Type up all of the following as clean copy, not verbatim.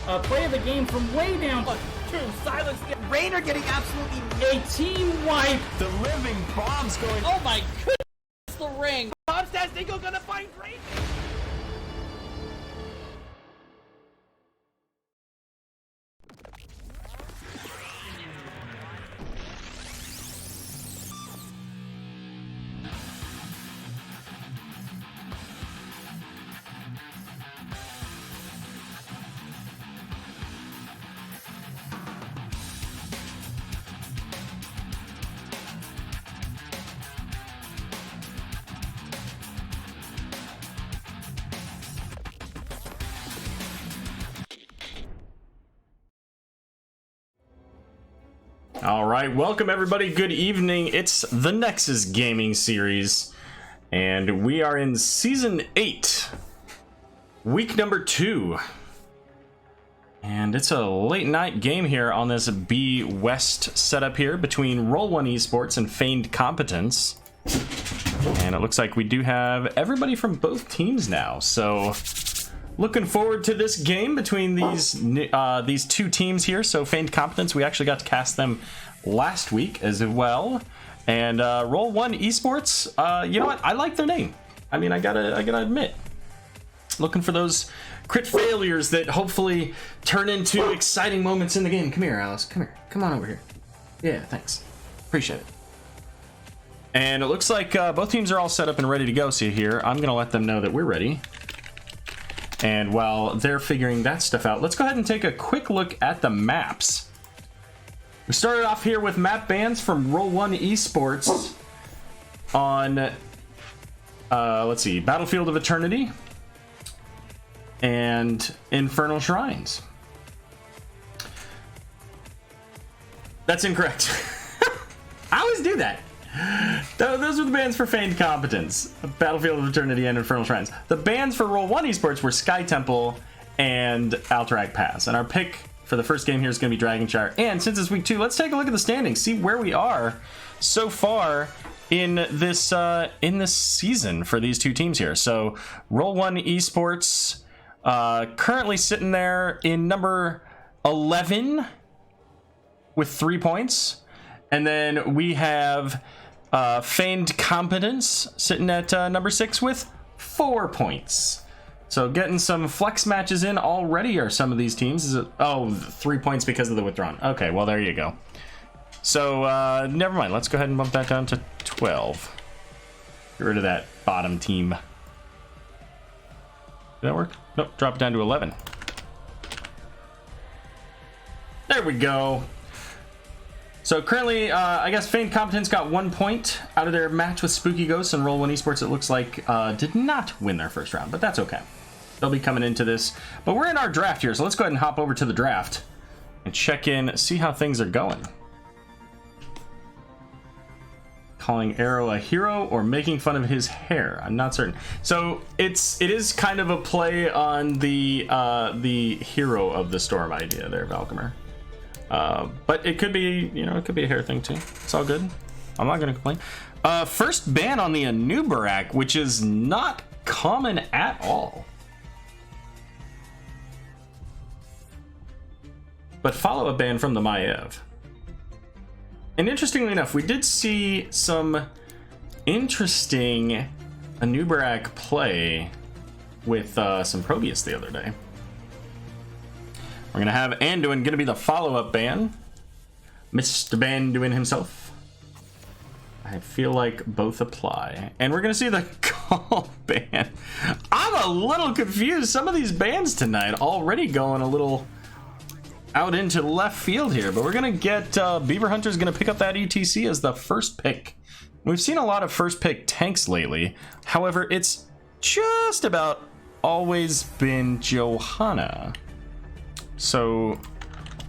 play of the game from way down. 1, 2, silence. Rainer getting absolutely A team wipe. The living bombs going. Oh my goodness, the ring. Bombs Nico gonna find Rainer. All right, welcome everybody. Good evening. It's the Nexus Gaming Series, and we are in Season 8, Week number 2. And it's a late night game here on this DivB-West setup here between Roll1Esports and Feigned Competence. And it looks like we do have everybody from both teams now, so looking forward to this game between these two teams here. So Feigned Competence, we actually got to cast them last week as well. And Roll1Esports, you know what? I like their name. I mean, I gotta admit, looking for those crit failures that hopefully turn into exciting moments in the game. Come here, Alice. Come here. Come on over here. Yeah, thanks. Appreciate it. And it looks like both teams are all set up and ready to go. So here, I'm gonna let them know that we're ready. And while they're figuring that stuff out, let's go ahead and take a quick look at the maps. We started off here with map bans from Roll1Esports on, let's see, Battlefield of Eternity and Infernal Shrines. That's incorrect. I always do that. Those were the bans for Feigned Competence, Battlefield of Eternity and Infernal Shrines. The bans for Roll1Esports were Sky Temple and Alterac Pass. And our pick for the first game here is going to be Dragonshire. And since it's week 2, let's take a look at the standings, see where we are so far in this season for these two teams here. So Roll1Esports currently sitting there in number 11 with 3 points. And then we have Feigned Competence sitting at number 6 with 4 points. So getting some flex matches in already are some of these teams. Is it? Oh, 3 points because of the withdrawn. Okay, well, there you go. So never mind. Let's go ahead and bump that down to 12. Get rid of that bottom team. Did that work? Nope, drop it down to 11. There we go. So currently, I guess Feigned Competence got 1 point out of their match with Spooky Ghosts, and Roll1Esports, it looks like, did not win their first round, but that's okay. They'll be coming into this. But we're in our draft here, so let's go ahead and hop over to the draft and check in, see how things are going. Calling Arrow a hero or making fun of his hair, I'm not certain. So it is kind of a play on the hero of the storm idea there, Valkymer. But it could be, you know, it could be a hair thing too. It's all good. I'm not gonna complain. First ban on the Anubarak, which is not common at all. But follow-up ban from the Maiev. And interestingly enough, we did see some interesting Anubarak play with some Proteus the other day. We're going to have Anduin going to be the follow-up ban. Mr. Banduin himself. I feel like both apply. And we're going to see the call ban. I'm a little confused. Some of these bans tonight already going a little out into left field here. But we're going to get Beaver Hunter's going to pick up that ETC as the first pick. We've seen a lot of first pick tanks lately. However, it's just about always been Johanna. So,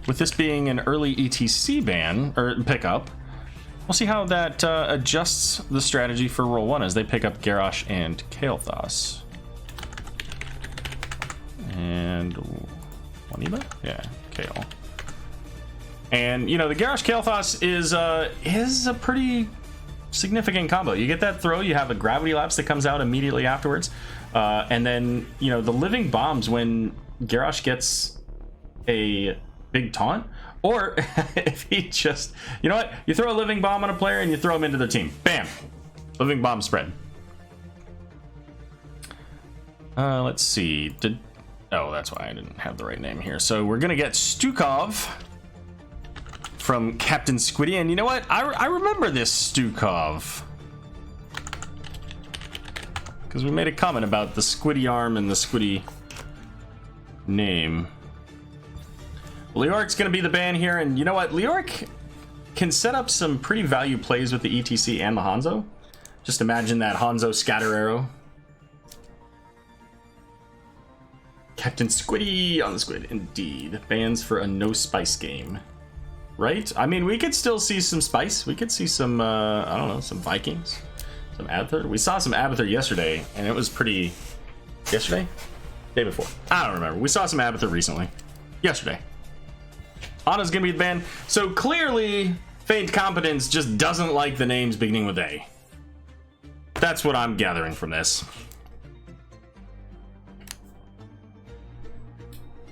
with this being an early ETC ban, or pickup, we'll see how that adjusts the strategy for Roll1 as they pick up Garrosh and Kael'thas. And 1 Yeah, Kael. And, you know, the Garrosh Kael'thas is a pretty significant combo. You get that throw, you have a gravity lapse that comes out immediately afterwards. And then, you know, the living bombs when Garrosh gets a big taunt, or if he just, you know what, you throw a living bomb on a player and you throw him into their team. Bam, living bomb spread. Let's see, oh, that's why I didn't have the right name here. So we're gonna get Stukov from Captain Squiddy, and you know what, I remember this Stukov because we made a comment about the Squiddy arm and the Squiddy name. Leoric's gonna be the ban here, and you know what, Leoric can set up some pretty value plays with the ETC and the Hanzo. Just imagine that Hanzo scatter arrow. Captain Squiddy on the squid, indeed. Bans for a no spice game, right? I mean, we could still see some spice. We could see some, I don't know, some Vikings, some Abathur. We saw some Abathur yesterday, and it was pretty. Yesterday? Day before. I don't remember. We saw some Abathur recently. Yesterday. Anna's gonna be the ban. So clearly, Feigned Competence just doesn't like the names beginning with A. That's what I'm gathering from this.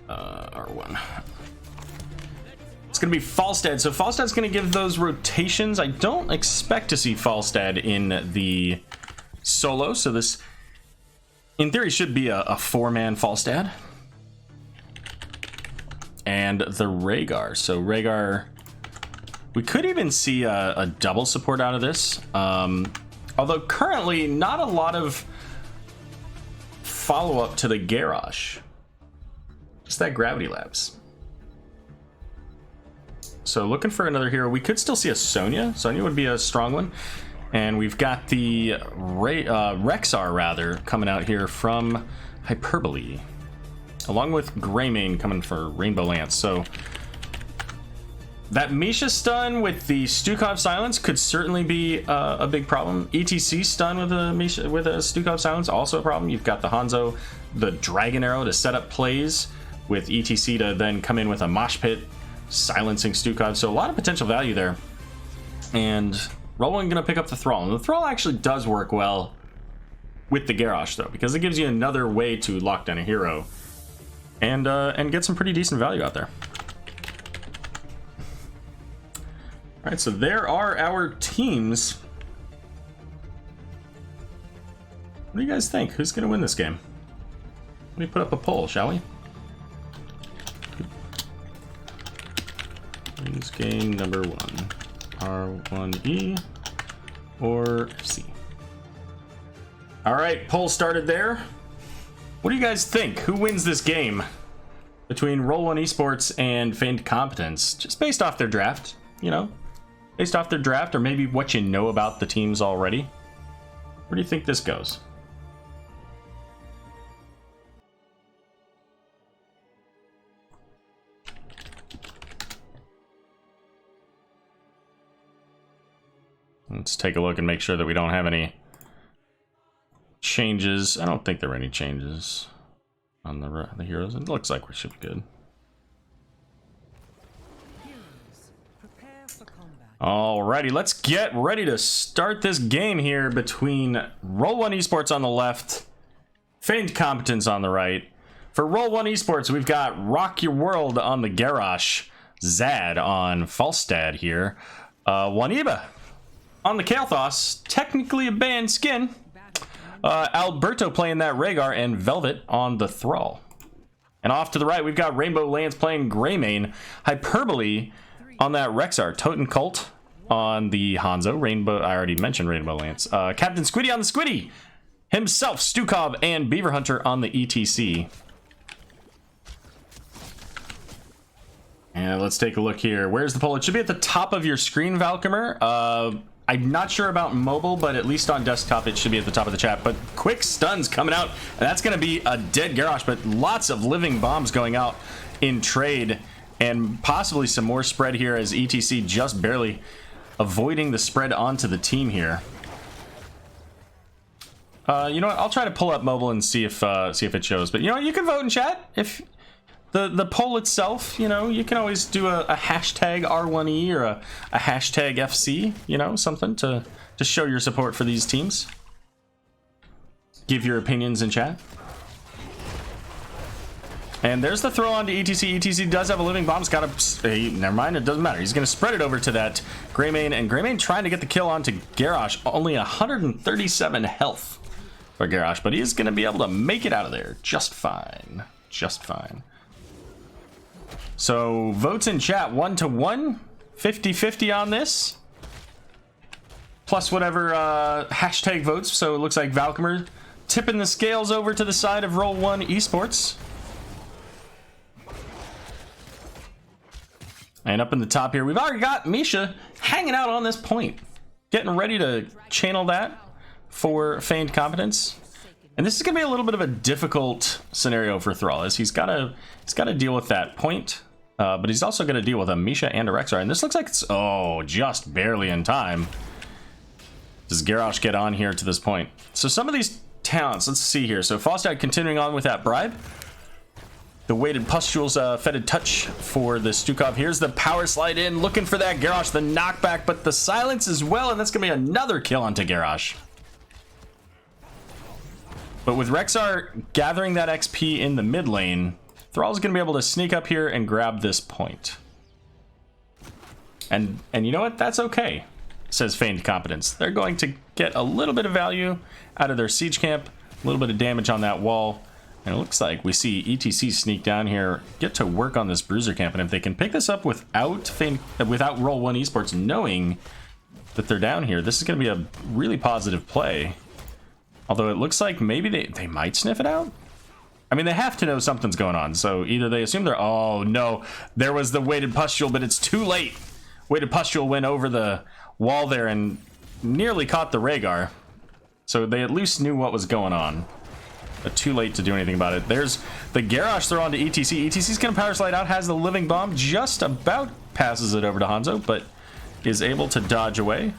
R1. It's gonna be Falstad. So Falstad's gonna give those rotations. I don't expect to see Falstad in the solo. So this, in theory, should be a four-man Falstad. And the Rhaegar. So Rhaegar, we could even see a double support out of this. Although currently not a lot of follow-up to the Garrosh. Just that Gravity Labs. So looking for another hero. We could still see a Sonya. Sonya would be a strong one. And we've got the Rexar, rather, coming out here from Hyperbole. Along with Greymane coming for Rainbow Lance. So that Misha stun with the Stukov silence could certainly be a big problem. ETC stun with a Misha with a Stukov silence, also a problem. You've got the Hanzo, the Dragon Arrow to set up plays, with ETC to then come in with a Mosh Pit, silencing Stukov. So a lot of potential value there. And Roll1 gonna pick up the Thrall. And the Thrall actually does work well with the Garrosh though, because it gives you another way to lock down a hero and get some pretty decent value out there. All right, so there are our teams. What do you guys think? Who's gonna win this game? Let me put up a poll, shall we? Wins game number 1. R1E or C. All right, poll started there. What do you guys think? Who wins this game between Roll1Esports and Feigned Competence? Just based off their draft, you know? Based off their draft, or maybe what you know about the teams already. Where do you think this goes? Let's take a look and make sure that we don't have any changes. I don't think there are any changes on the heroes. It looks like we should be good. Alrighty, let's get ready to start this game here between Roll1Esports on the left, Feigned Competence on the right. For Roll1Esports, we've got Rock Your World on the Garrosh, Zad on Falstad here, Waniba on the Kael'thas, technically a banned skin, Alberto playing that Rhaegar, and Velvet on the Thrall. And off to the right, we've got Rainbow Lance playing Greymane, Hyperbole on that Rexar, Totem Cult on the Hanzo, Rainbow, I already mentioned Rainbow Lance, Captain Squiddy on the Squiddy, himself, Stukov, and Beaver Hunter on the ETC. And let's take a look here. Where's the poll? It should be at the top of your screen, Valkymer. I'm not sure about mobile, but at least on desktop, it should be at the top of the chat. But quick stuns coming out, and that's going to be a dead Garrosh, but lots of living bombs going out in trade, and possibly some more spread here as ETC just barely avoiding the spread onto the team here. You know what? I'll try to pull up mobile and see if it shows. But you know, you can vote in chat if the poll itself. You know, you can always do a hashtag R1E or a hashtag FC. You know, something to show your support for these teams. Give your opinions in chat. And there's the throw on to ETC. ETC does have a living bomb. It's got a... never mind, it doesn't matter. He's going to spread it over to that Greymane, and Greymane trying to get the kill onto Garrosh. Only 137 health for Garrosh, but he's going to be able to make it out of there just fine. Just fine. So, votes in chat 1-1, 50-50 on this. Plus whatever hashtag votes. So it looks like Valkymer tipping the scales over to the side of Roll1Esports. And up in the top here, we've already got Misha hanging out on this point, getting ready to channel that for Feigned Competence. And this is going to be a little bit of a difficult scenario for Thrall, as he's got to deal with that point, but he's also going to deal with a Misha and a Rexar. And this looks like it's, oh, just barely in time. Does Garrosh get on here to this point? So some of these talents, let's see here. So Falstad continuing on with that bribe. The weighted pustules, fetid touch for the Stukov. Here's the power slide in, looking for that Garrosh, the knockback, but the silence as well, and that's gonna be another kill onto Garrosh. But with Rexar gathering that XP in the mid lane, Thrall's gonna be able to sneak up here and grab this point. And you know what? That's okay, says Feigned Competence. They're going to get a little bit of value out of their siege camp, a little bit of damage on that wall. And it looks like we see ETC sneak down here, get to work on this bruiser camp, and if they can pick this up without Roll1Esports knowing that they're down here, this is going to be a really positive play. Although it looks like maybe they might sniff it out. I mean, they have to know something's going on, so either they assume they're... Oh, no, there was the weighted pustule, but it's too late. Weighted pustule went over the wall there and nearly caught the Rhaegar. So they at least knew what was going on. But too late to do anything about it. There's the Garrosh throw onto ETC. ETC's gonna power slide out, has the living bomb, just about passes it over to Hanzo, but is able to dodge away.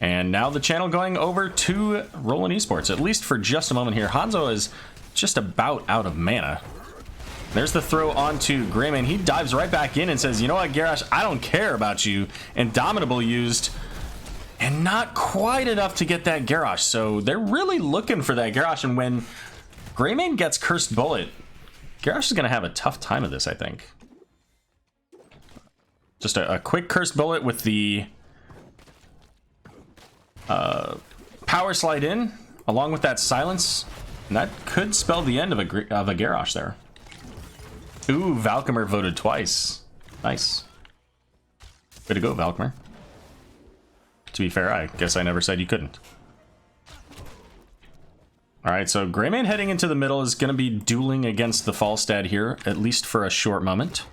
And now the channel going over to Roll1Esports, at least for just a moment here. Hanzo is just about out of mana. There's the throw onto Greymane. He dives right back in and says, you know what, Garrosh, I don't care about you. Indomitable used. And not quite enough to get that Garrosh. So they're really looking for that Garrosh. And when Greymane gets Cursed Bullet, Garrosh is going to have a tough time of this, I think. Just a quick Cursed Bullet with the power slide in, along with that silence. And that could spell the end of a Garrosh there. Ooh, Valkymer voted twice. Nice. Way to go, Valkymer. To be fair, I guess I never said you couldn't. Alright, so Greymane heading into the middle is going to be dueling against the Falstad here, at least for a short moment.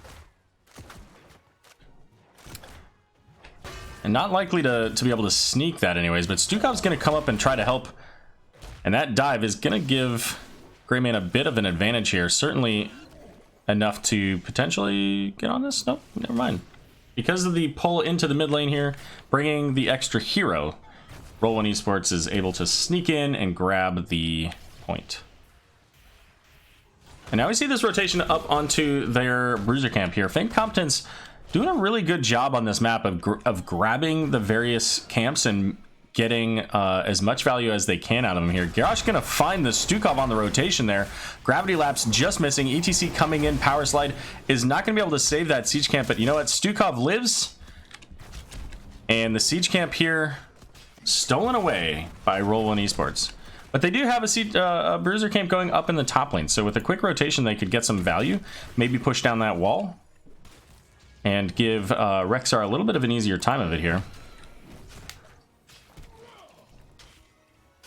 And not likely to be able to sneak that anyways, but Stukov's going to come up and try to help. And that dive is going to give Greymane a bit of an advantage here. Certainly enough to potentially get on this. Nope, never mind. Because of the pull into the mid lane here, bringing the extra hero, Roll1Esports is able to sneak in and grab the point. And now we see this rotation up onto their bruiser camp here. Feigned Competence doing a really good job on this map of grabbing the various camps and getting as much value as they can out of them here. Garrosh gonna find the Stukov on the rotation there. Gravity Lapse just missing. ETC coming in. Power Slide is not gonna be able to save that siege camp, but you know what? Stukov lives. And the siege camp here stolen away by Roll1Esports. But they do have a bruiser camp going up in the top lane. So with a quick rotation, they could get some value. Maybe push down that wall. And give Rexar a little bit of an easier time of it here.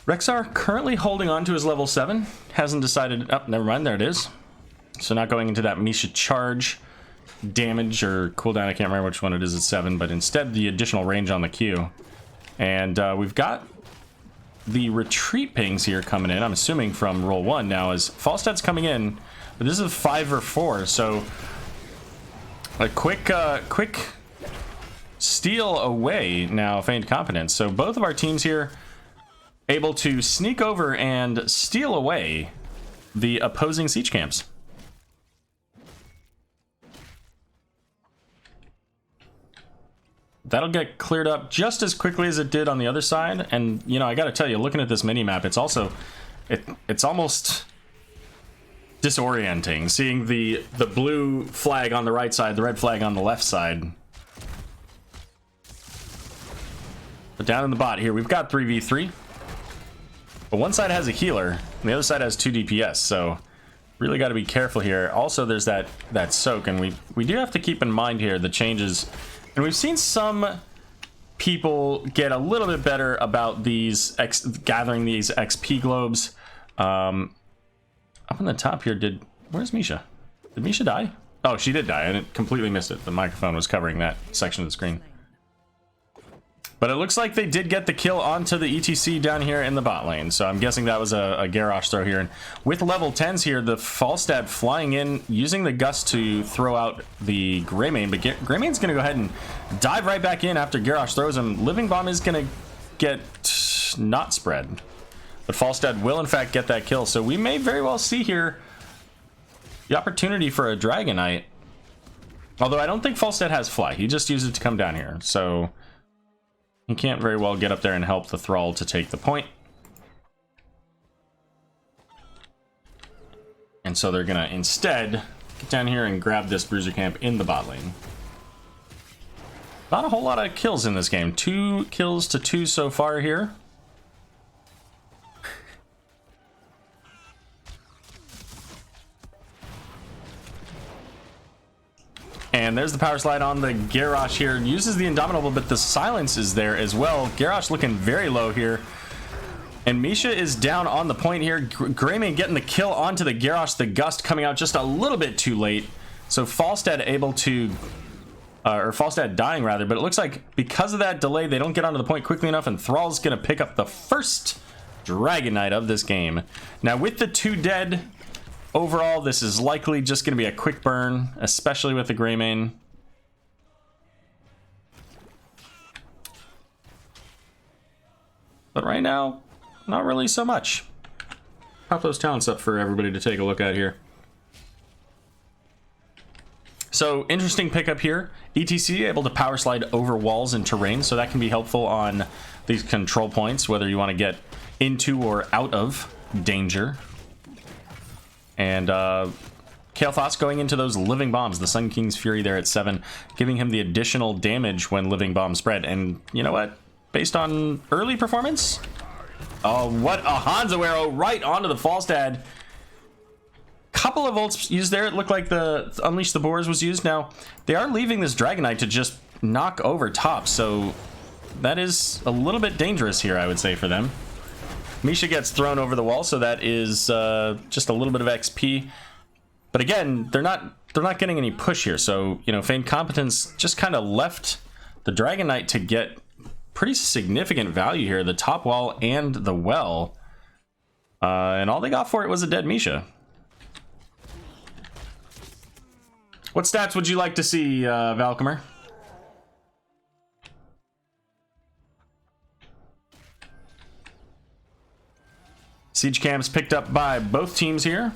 Rexar currently holding on to his level 7. Hasn't decided... Oh, never mind. There it is. So not going into that Misha charge damage or cooldown. I can't remember which one it is at 7. But instead, the additional range on the Q. And we've got the retreat pings here coming in. I'm assuming from Roll1 now as Falstad's coming in. But this is a 5 or 4. So a quick steal away now. Feigned Competence. So both of our teams here able to sneak over and steal away the opposing siege camps. That'll get cleared up just as quickly as it did on the other side. And, you know, I gotta tell you, looking at this mini-map, it's also... It's almost disorienting, seeing the blue flag on the right side, the red flag on the left side. But down in the bot here, we've got 3v3. But one side has a healer, and the other side has 2 DPS, so really got to be careful here. Also, there's that soak, and we do have to keep in mind here the changes. And we've seen some people get a little bit better about these gathering these XP globes. Up on the top here, where's Misha? Did Misha die? Oh, she did die. I completely missed it. The microphone was covering that section of the screen. But it looks like they did get the kill onto the ETC down here in the bot lane. So I'm guessing that was a Garrosh throw here. And with level 10s here, the Falstad flying in, using the Gust to throw out the Greymane. But Greymane's going to go ahead and dive right back in after Garrosh throws him. Living Bomb is going to get not spread. But Falstad will, in fact, get that kill. So we may very well see here the opportunity for a Dragonite. Although I don't think Falstad has Fly. He just used it to come down here. So he can't very well get up there and help the Thrall to take the point. And so they're going to instead get down here and grab this Bruiser Camp in the bot lane. Not a whole lot of kills in this game. 2 kills to 2 so far here. And there's the power slide on the Garrosh here. Uses the Indomitable, but the silence is there as well. Garrosh looking very low here. And Misha is down on the point here. Greymane getting the kill onto the Garrosh. The Gust coming out just a little bit too late. So Falstad able to... or Falstad dying rather. But it looks like because of that delay, they don't get onto the point quickly enough. And Thrall's going to pick up the first Dragonite of this game. Now with the 2 dead... overall, this is likely just going to be a quick burn, especially with the Greymane. But right now, not really so much. Pop those talents up for everybody to take a look at here. So, interesting pickup here. ETC able to power slide over walls and terrain, so that can be helpful on these control points, whether you want to get into or out of danger. And Kael'thas going into those Living Bombs, the Sun King's Fury there at 7, giving him the additional damage when Living Bomb spread. And you know what? Based on early performance, oh, what a Hanzo arrow right onto the Falstad. Couple of ults used there. It looked like the Unleash the Boars was used. Now, they are leaving this Dragonite to just knock over top, so that is a little bit dangerous here, I would say, for them. Misha gets thrown over the wall, so that is just a little bit of XP. But again, they're not getting any push here. So, you know, Feigned Competence just kind of left the Dragonite to get pretty significant value here. The top wall and the well. And all they got for it was a dead Misha. What stats would you like to see, Valcomer? Siege camps picked up by both teams here.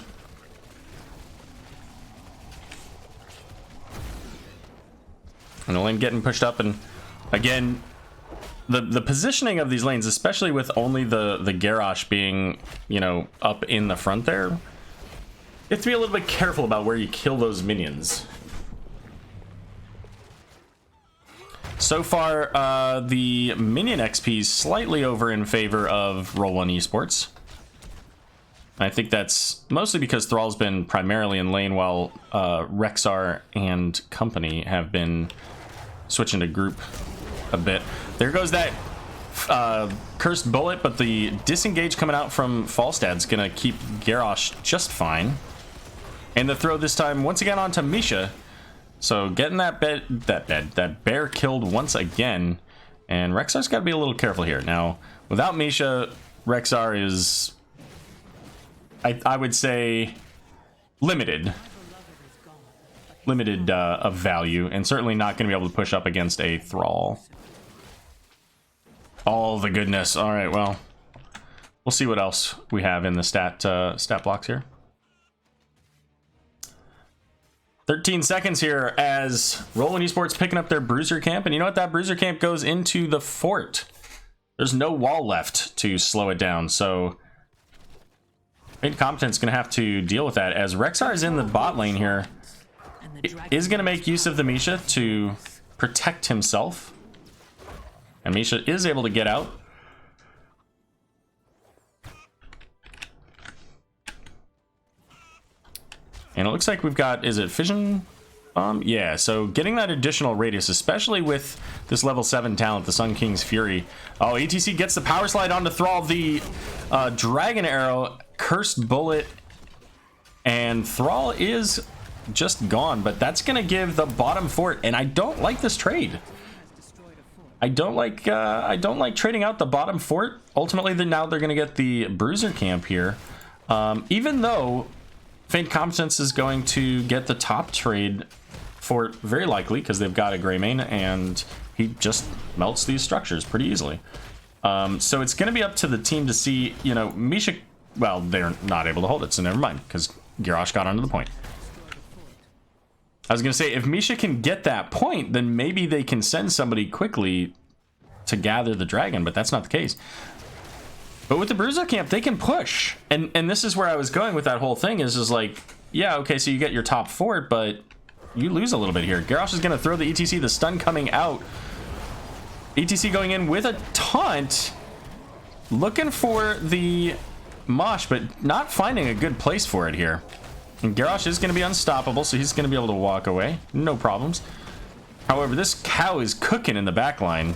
And the lane getting pushed up, and again, the positioning of these lanes, especially with only the Garrosh being, you know, up in the front there, you have to be a little bit careful about where you kill those minions. So far, the minion XP is slightly over in favor of Roll1Esports. I think that's mostly because Thrall's been primarily in lane, while Rexar and company have been switching to group a bit. There goes that cursed bullet, but the disengage coming out from Falstad's gonna keep Garrosh just fine. And the throw this time once again onto Misha. So getting that bear killed once again. And Rexar's got to be a little careful here. Now, without Misha, Rexar is, I would say, limited of value, and certainly not going to be able to push up against a Thrall. All the goodness. All right, well, we'll see what else we have in the stat blocks here. 13 seconds here as Roll1Esports picking up their Bruiser Camp, and you know what? That Bruiser Camp goes into the fort. There's no wall left to slow it down, so Competence going to have to deal with that as Rexar is in the bot lane here. Is going to make use of the Misha to protect himself. And Misha is able to get out. And it looks like we've got, is it Fission Bomb? Yeah, so getting that additional radius, especially with this level 7 talent, the Sun King's Fury. Oh, ETC gets the power slide onto Thrall, the Dragon Arrow, Cursed Bullet, and Thrall is just gone, but that's going to give the bottom fort, and I don't like this trade. I don't like trading out the bottom fort. Ultimately, now they're going to get the Bruiser camp here, even though Feigned Competence is going to get the top trade fort very likely because they've got a Greymane and he just melts these structures pretty easily. So it's going to be up to the team to see, you know, Misha. Well, they're not able to hold it, so never mind because Garrosh got onto the point. I was going to say, if Misha can get that point, then maybe they can send somebody quickly to gather the dragon, but that's not the case. But with the Bruiser camp, they can push. And this is where I was going with that whole thing is like, yeah, okay, so you get your top fort, but you lose a little bit here. Garrosh is going to throw the ETC, the stun coming out. ETC going in with a taunt. Looking for the Mosh, but not finding a good place for it here. And Garrosh is going to be unstoppable, so he's going to be able to walk away. No problems. However, this cow is cooking in the back line.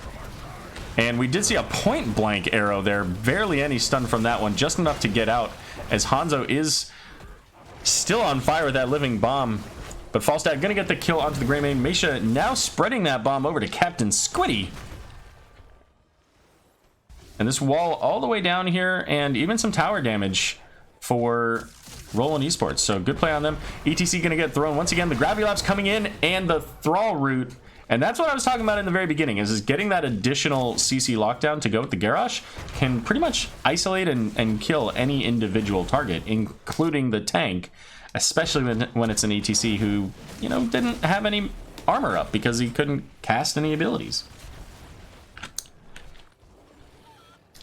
And we did see a point blank arrow there. Barely any stun from that one. Just enough to get out. As Hanzo is still on fire with that living bomb. But Falstad going to get the kill onto the Greymane. Misha now spreading that bomb over to Captain Squiddy. And this wall all the way down here. And even some tower damage for Roll1Esports. So good play on them. ETC going to get thrown once again. The Gravity Labs coming in and the Thrall route. And that's what I was talking about in the very beginning, is getting that additional CC lockdown to go with the Garrosh can pretty much isolate and kill any individual target, including the tank, especially when it's an ETC who, you know, didn't have any armor up because he couldn't cast any abilities.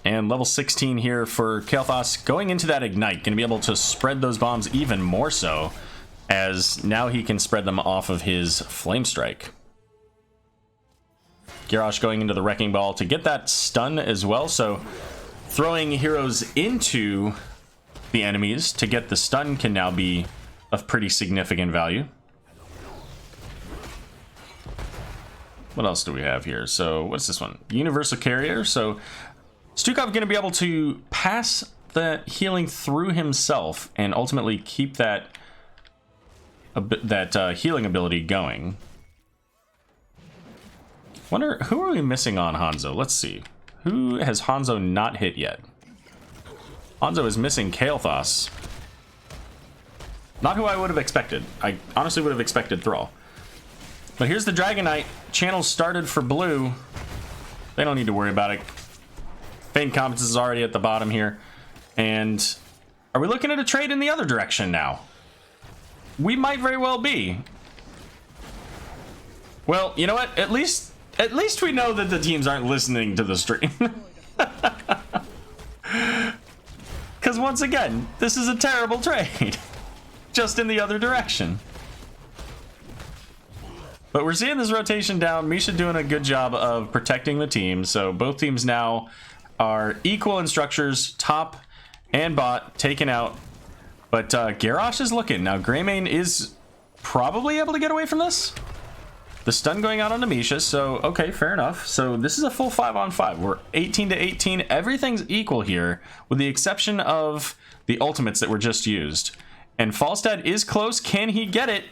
And level 16 here for Kael'thas going into that Ignite, going to be able to spread those bombs even more so, as now he can spread them off of his Flame Strike. Garrosh going into the Wrecking Ball to get that stun as well, so throwing heroes into the enemies to get the stun can now be of pretty significant value. What else do we have here? So what's this one? Universal Carrier. So Stukov going to be able to pass the healing through himself and ultimately keep that healing ability going. Wonder, who are we missing on Hanzo? Let's see. Who has Hanzo not hit yet? Hanzo is missing Kael'thas. Not who I would have expected. I honestly would have expected Thrall. But here's the Dragon Knight. Channels started for blue. They don't need to worry about it. Feigned Competence is already at the bottom here. And are we looking at a trade in the other direction now? We might very well be. Well, you know what? At least we know that the teams aren't listening to the stream. Because once again, this is a terrible trade. Just in the other direction. But we're seeing this rotation down. Misha doing a good job of protecting the team. So both teams now are equal in structures, top and bot taken out. But Garrosh is looking. Now Greymane is probably able to get away from this. The stun going out on Misha, so okay, fair enough. So this is a full 5-on-5. We're 18 to 18. Everything's equal here, with the exception of the ultimates that were just used. And Falstad is close. Can he get it?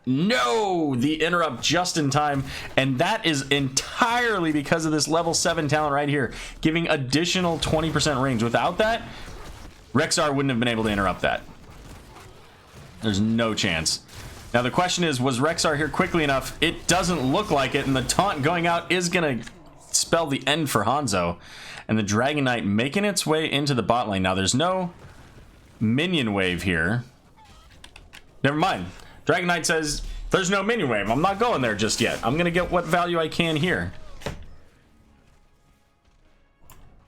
No! The interrupt just in time. And that is entirely because of this level 7 talent right here, giving additional 20% range. Without that, Rexar wouldn't have been able to interrupt that. There's no chance. Now the question is, was Rexar here quickly enough? It doesn't look like it, and the taunt going out is going to spell the end for Hanzo. And the Dragon Knight making its way into the bot lane. Now there's no minion wave here. Never mind. Dragon Knight says, there's no minion wave. I'm not going there just yet. I'm going to get what value I can here.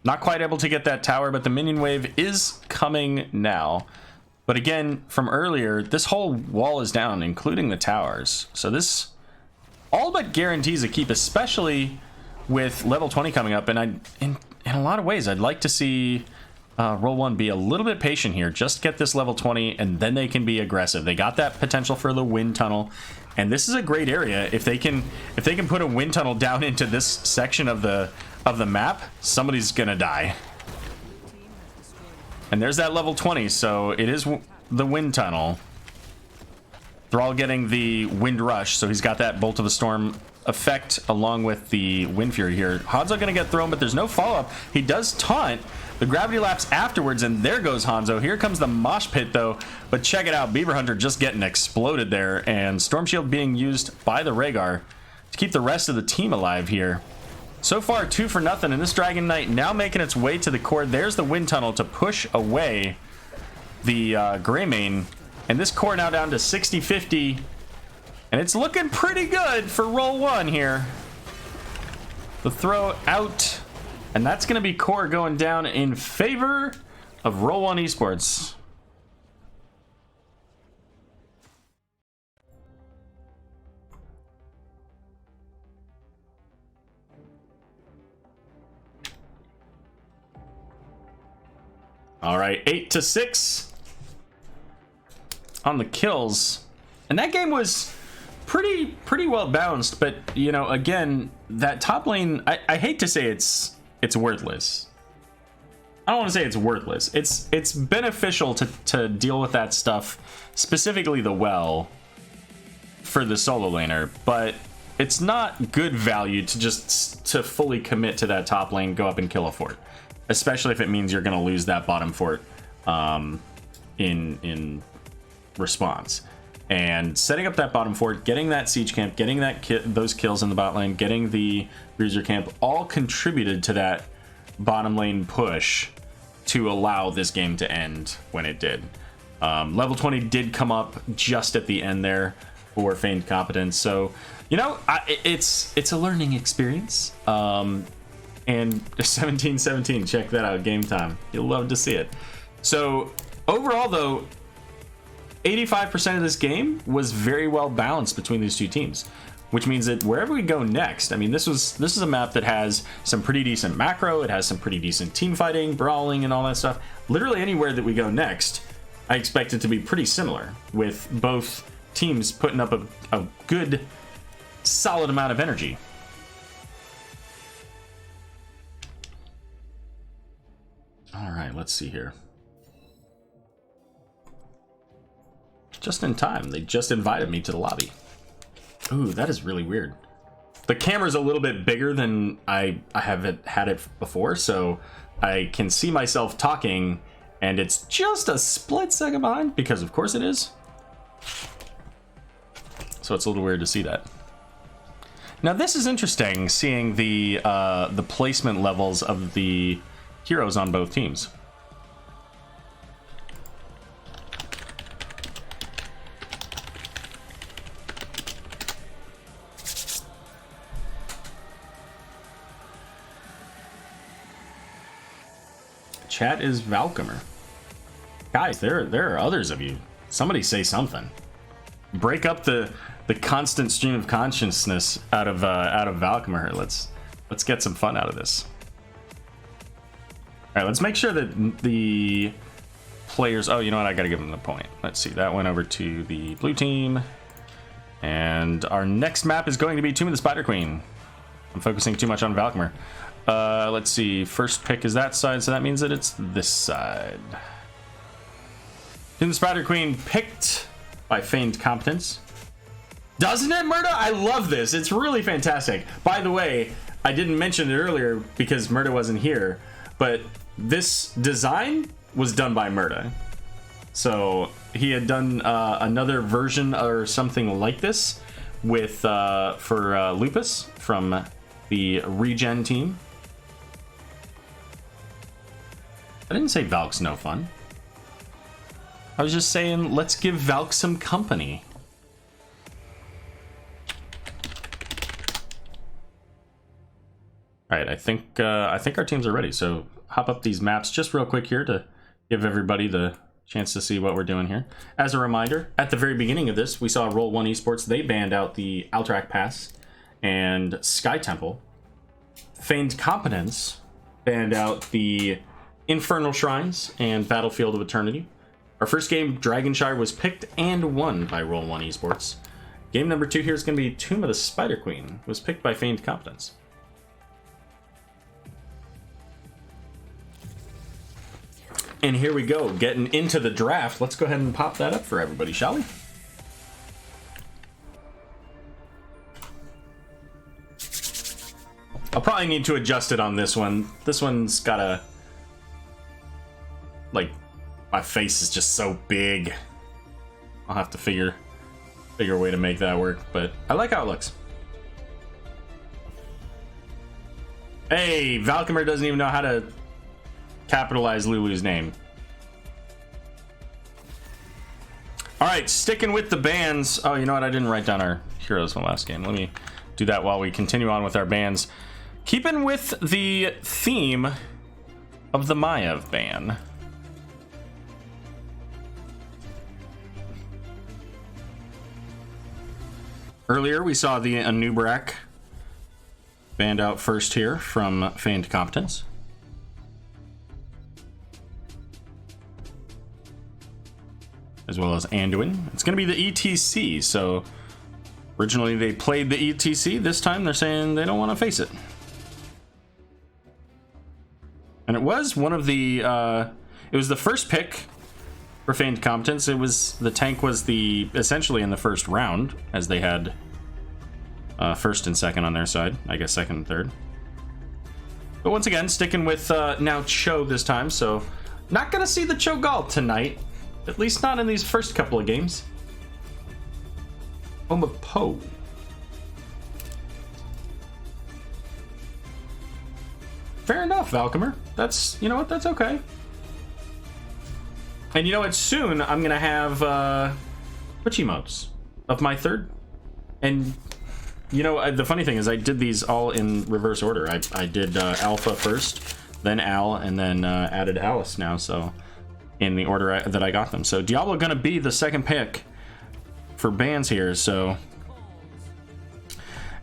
Not quite able to get that tower, but the minion wave is coming now. But again, from earlier, this whole wall is down, including the towers. So this all but guarantees a keep, especially with level 20 coming up. And in a lot of ways, I'd like to see Roll1 be a little bit patient here. Just get this level 20, and then they can be aggressive. They got that potential for the wind tunnel, and this is a great area. If they can put a wind tunnel down into this section of the map, somebody's gonna die. And there's that level 20, so it is the wind tunnel. Thrall getting the wind rush, so he's got that Bolt of the Storm effect along with the Wind Fury here. Hanzo gonna get thrown, but there's no follow-up. He does taunt the gravity lapse afterwards, and there goes Hanzo. Here comes the mosh pit though, but check it out, Beaver Hunter just getting exploded there, and Storm Shield being used by the Rhaegar to keep the rest of the team alive here. So far 2 for nothing, and this Dragon Knight now making its way to the core. There's the wind tunnel to push away the Greymane, and this core now down to 60-50, and it's looking pretty good for Roll1 here. The throw out, and that's going to be core going down in favor of Roll1Esports. All right, 8-6 on the kills, and that game was pretty well balanced. But you know, again, that top lane, I hate to say it's worthless. I don't want to say it's worthless. It's beneficial to deal with that stuff, specifically the well for the solo laner, but it's not good value to just to fully commit to that top lane, go up and kill a fort. Especially if it means you're going to lose that bottom fort in response. And setting up that bottom fort, getting that siege camp, getting those kills in the bot lane, getting the bruiser camp, all contributed to that bottom lane push to allow this game to end when it did. Level 20 did come up just at the end there for Feigned Competence. So, you know, it's a learning experience. And 17-17, check that out, game time. You'll love to see it. So overall though, 85% of this game was very well balanced between these two teams, which means that wherever we go next, I mean, this is a map that has some pretty decent macro, it has some pretty decent team fighting, brawling, and all that stuff. Literally anywhere that we go next, I expect it to be pretty similar, with both teams putting up a good solid amount of energy. All right, let's see here. Just in time. They just invited me to the lobby. Ooh, that is really weird. The camera's a little bit bigger than I have had it before, so I can see myself talking, and it's just a split second behind, because of course it is. So it's a little weird to see that. Now this is interesting, seeing the placement levels of the heroes on both teams. Chat is Valcomer. Guys, there are others of you. Somebody say something. Break up the constant stream of consciousness out of Valcomer. Let's get some fun out of this. All right, let's make sure that the players... Oh, you know what? I got to give them the point. Let's see. That went over to the blue team. And our next map is going to be Tomb of the Spider Queen. I'm focusing too much on Valcomer. Let's see. First pick is that side, so that means that it's this side. Tomb of the Spider Queen picked by Feigned Competence. Doesn't it, Murda? I love this. It's really fantastic. By the way, I didn't mention it earlier because Murda wasn't here, but this design was done by Murda. So he had done another version or something like this with for Lupus from the Regen team. I didn't say Valk's no fun. I was just saying, let's give Valk some company. All right, I think our teams are ready. So hop up these maps just real quick here to give everybody the chance to see what we're doing here. As a reminder, at the very beginning of this, we saw Roll1Esports. They banned out the Alterac Pass and Sky Temple. Feigned Competence banned out the Infernal Shrines and Battlefield of Eternity. Our first game, Dragonshire, was picked and won by Roll1Esports. Game number 2 here is going to be Tomb of the Spider Queen. Was picked by Feigned Competence. And here we go, getting into the draft. Let's go ahead and pop that up for everybody, shall we? I'll probably need to adjust it on this one. This one's got a... like, my face is just so big. I'll have to figure a way to make that work, but I like how it looks. Hey, Valkymer doesn't even know how to capitalize Lulu's name. All right, sticking with the bands. Oh, you know what? I didn't write down our heroes from last game. Let me do that while we continue on with our bands. Keeping with the theme of the Maiev ban. Earlier, we saw the Anub'arak banned out first here from Feigned Competence. As well as Anduin. It's going to be the ETC, so originally they played the ETC. This time they're saying they don't want to face it. And it was one of the, it was the first pick for Feigned Competence. It was, the tank was essentially in the first round, as they had first and second on their side. I guess second and third. But once again, sticking with now Cho this time, so not going to see the Cho'Gall tonight. At least not in these first couple of games. Home of Poe. Fair enough, Valkymer. That's, you know what, that's okay. And you know what, soon I'm gonna have Twitch emotes of my third. And you know, the funny thing is I did these all in reverse order. I did Alpha first, then Al, and then added Alice now, so in the order that I got them. So Diablo gonna be the second pick for bands here, so.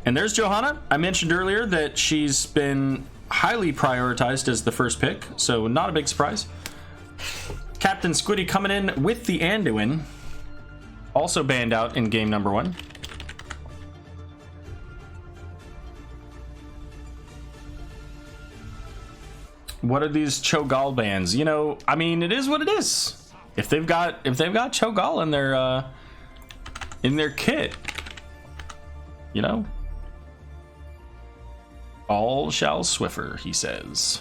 And there's Johanna. I mentioned earlier that she's been highly prioritized as the first pick, so not a big surprise. Captain Squiddy coming in with the Anduin, also banned out in game number 1. What are these Cho'Gall bands? You know, I mean, it is what it is. If they've got Cho'Gall in their kit, you know, all shall Swiffer, he says.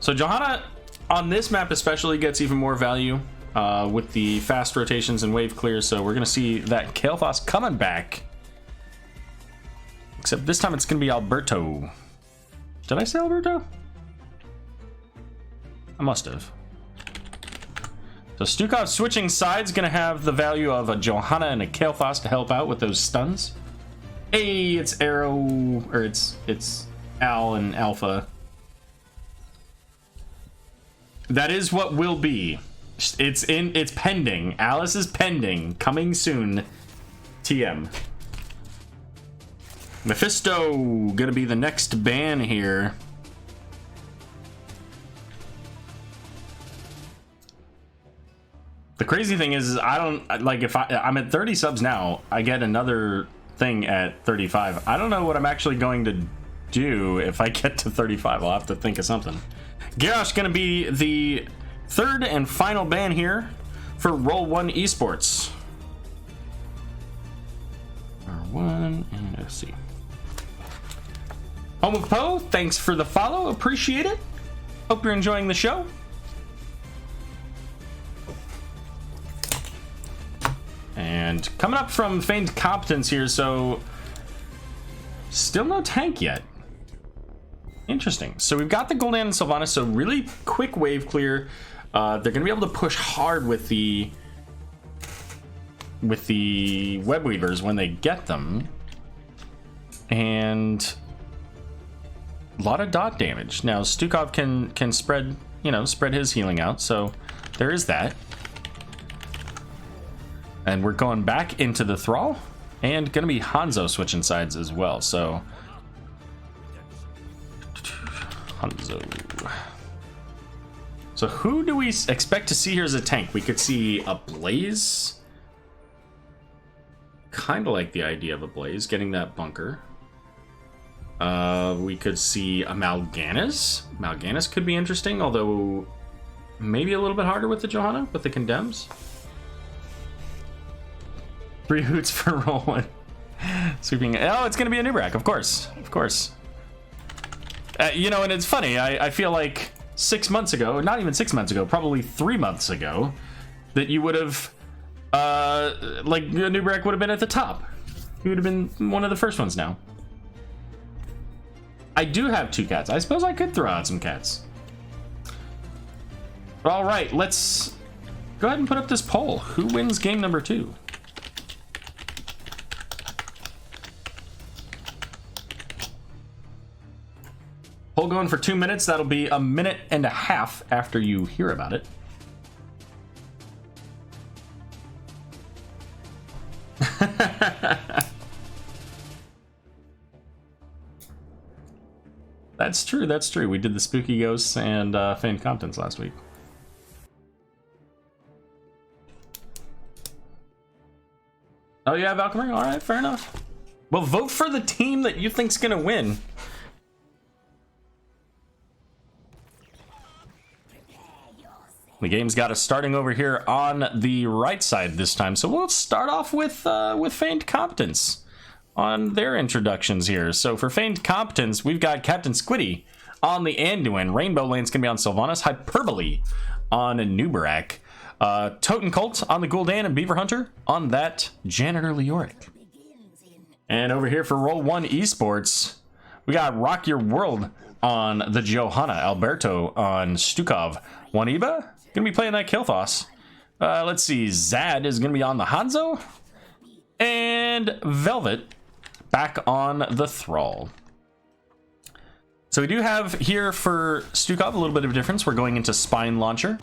So Johanna on this map especially gets even more value with the fast rotations and wave clears. So we're gonna see that Kael'thas coming back. Except this time it's gonna be Alberto. Did I say Alberto? I must have. So Stukov switching sides, gonna have the value of a Johanna and a Kael'thas to help out with those stuns. Hey, it's Arrow, or it's Al and Alpha. That is what will be. It's pending. Alice is pending. Coming soon. TM. Mephisto gonna be the next ban here. The crazy thing is I don't like, if I'm at 30 subs now, I get another thing at 35. I don't know what I'm actually going to do if I get to 35. I'll have to think of something. Garrosh gonna be the third and final ban here for Roll1Esports. R1 and FC. Home of Poe, thanks for the follow, appreciate it. Hope you're enjoying the show. And coming up from Feigned Competence here, so still no tank yet. Interesting. So we've got the Gul'dan and Sylvanas, so really quick wave clear. They're gonna be able to push hard with the web weavers when they get them, and a lot of dot damage. Now Stukov can spread spread his healing out. So there is that. And we're going back into the Thrall. And going to be Hanzo switching sides as well. So Hanzo. So who do we expect to see here as a tank? We could see a Blaze. Kind of like the idea of a Blaze, getting that bunker. We could see a Mal'Ganis. Mal'Ganis could be interesting, although maybe a little bit harder with the Johanna, with the Condemns. 3 hoots for Roll1. Sweeping. Oh, it's going to be a Nubrak, of course. Of course. And it's funny. I feel like 6 months ago, not even 6 months ago, probably 3 months ago, that you would have, Nubrak would have been at the top. He would have been one of the first ones now. I do have 2 cats. I suppose I could throw out some cats. All right, let's go ahead and put up this poll. Who wins game number 2? Poll going for 2 minutes. That'll be a minute and a half after you hear about it. That's true, that's true. We did the Spooky Ghosts and Feigned Competence last week. Oh yeah, Valkyrie? Alright, fair enough. Well, vote for the team that you think's gonna win. The game's got us starting over here on the right side this time, so we'll start off with Feigned Competence on their introductions here. So for Feigned Competence, we've got Captain Squiddy on the Anduin. Rainbow Lane's gonna be on Sylvanas. Hyperbole on Nubarak. Totem Cult on the Gul'dan, and Beaver Hunter on that Janitor Leoric. And over here for Roll1Esports, we got Rock Your World on the Johanna. Alberto on Stukov. Waniba gonna be playing that Kilthos. Let's see, Zad is gonna be on the Hanzo, and Velvet back on the Thrall. So we do have here for Stukov a little bit of a difference. We're going into Spine Launcher.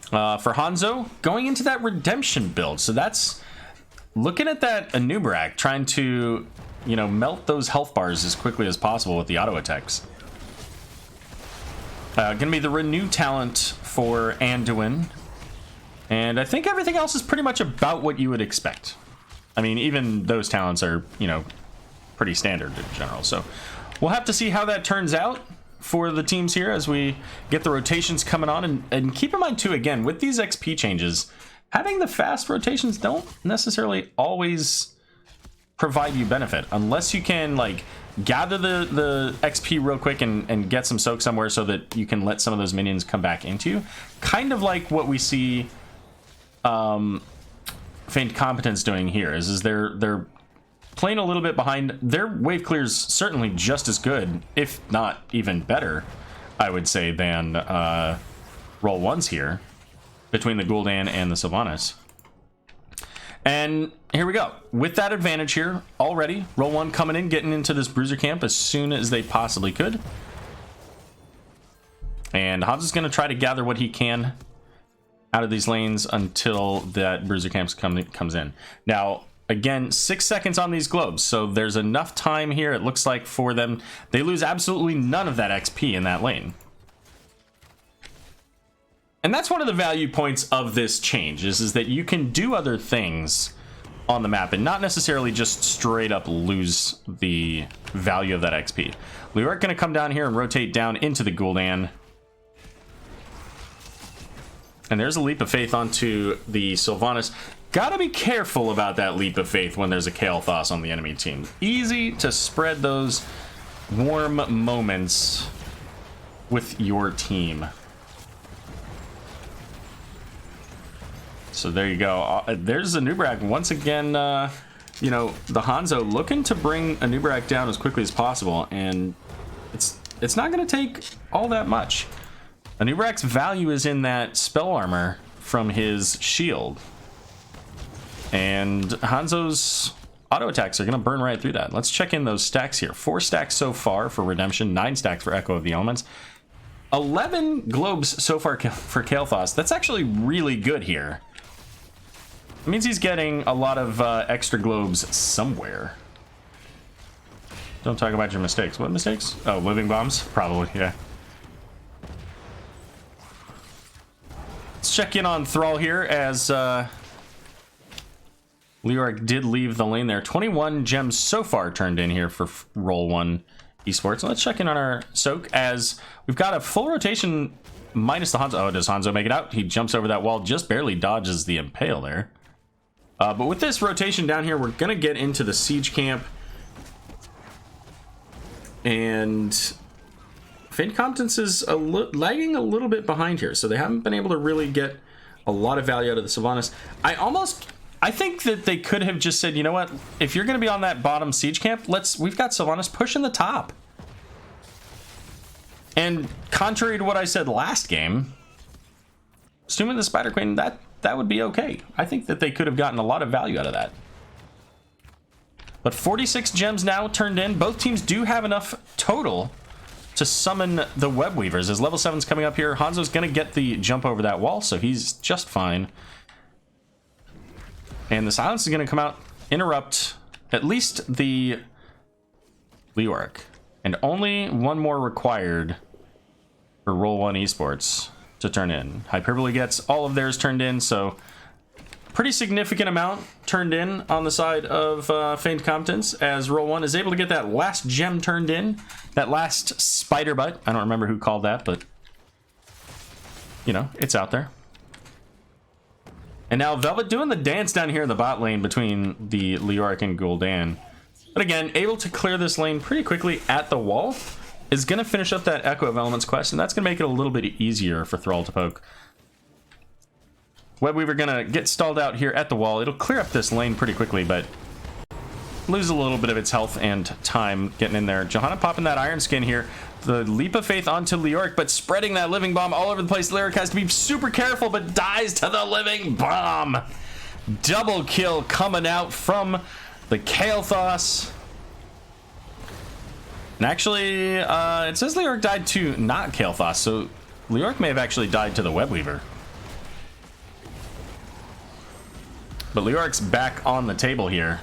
For Hanzo, going into that Redemption build. So that's looking at that Anubarak, trying to, melt those health bars as quickly as possible with the auto attacks. Gonna be the Renew talent for Anduin. And I think everything else is pretty much about what you would expect. I mean, even those talents are, pretty standard in general. So we'll have to see how that turns out for the teams here as we get the rotations coming on. And keep in mind, too, again, with these XP changes, having the fast rotations don't necessarily always provide you benefit. Unless you can, gather the XP real quick and get some soak somewhere so that you can let some of those minions come back into you. Kind of like what we see Feigned Competence doing here is they're playing a little bit behind. Their wave clear's certainly just as good, if not even better, I would say, than Roll1's here, between the Gul'dan and the Sylvanas. And here we go. With that advantage here already, Roll1 coming in, getting into this bruiser camp as soon as they possibly could. And Hanzo's going to try to gather what he can out of these lanes until that bruiser camp comes in. Now, again, 6 seconds on these globes, so there's enough time here, it looks like, for them. They lose absolutely none of that XP in that lane. And that's one of the value points of this change, is that you can do other things on the map and not necessarily just straight up lose the value of that XP. We are going to come down here and rotate down into the Gul'dan. And there's a Leap of Faith onto the Sylvanas. Gotta be careful about that Leap of Faith when there's a Kael'thas on the enemy team. Easy to spread those warm moments with your team. So there you go. There's Anubarak once again. The Hanzo looking to bring Anubarak down as quickly as possible, and it's not going to take all that much. Anubarak's value is in that spell armor from his shield, and Hanzo's auto attacks are going to burn right through that. Let's check in those stacks here. 4 stacks so far for Redemption, 9 stacks for Echo of the Elements. 11 globes so far for Kael'thas. That's actually really good here. It means he's getting a lot of extra globes somewhere. Don't talk about your mistakes. What mistakes? Oh, living bombs? Probably, yeah. Let's check in on Thrall here as Leoric did leave the lane there. 21 gems so far turned in here for Roll1Esports. Let's check in on our Soak as we've got a full rotation minus the Hanzo. Oh, does Hanzo make it out? He jumps over that wall, just barely dodges the Impale there. But with this rotation down here, we're going to get into the siege camp. And Feigned Competence is lagging a little bit behind here, so they haven't been able to really get a lot of value out of the Sylvanas. I think that they could have just said, you know what, if you're going to be on that bottom siege camp, we've got Sylvanas pushing the top. And contrary to what I said last game, assuming the Spider Queen, that would be okay. I think that they could have gotten a lot of value out of that. But 46 gems now turned in. Both teams do have enough total to summon the Web Weavers. As level 7's coming up here, Hanzo's going to get the jump over that wall, so he's just fine. And the silence is going to come out, interrupt at least the Leoric. And only one more required for Roll1Esports to turn in. Hyperbole gets all of theirs turned in, so pretty significant amount turned in on the side of Feigned Competence as Roll1 is able to get that last gem turned in. That last spider butt. I don't remember who called that, but you know, it's out there. And now Velvet doing the dance down here in the bot lane between the Leoric and Gul'dan. But again, able to clear this lane pretty quickly at the wall. Is going to finish up that Echo of Elements quest, and that's going to make it a little bit easier for Thrall to poke. Web Weaver going to get stalled out here at the wall. It'll clear up this lane pretty quickly, but lose a little bit of its health and time getting in there. Johanna popping that Iron Skin here. The Leap of Faith onto Leoric, but spreading that Living Bomb all over the place. Leoric has to be super careful, but dies to the Living Bomb. Double kill coming out from the Kael'thas. And actually, it says Leoric died to not Kael'thas, so Leoric may have actually died to the Web Weaver. But Leoric's back on the table here.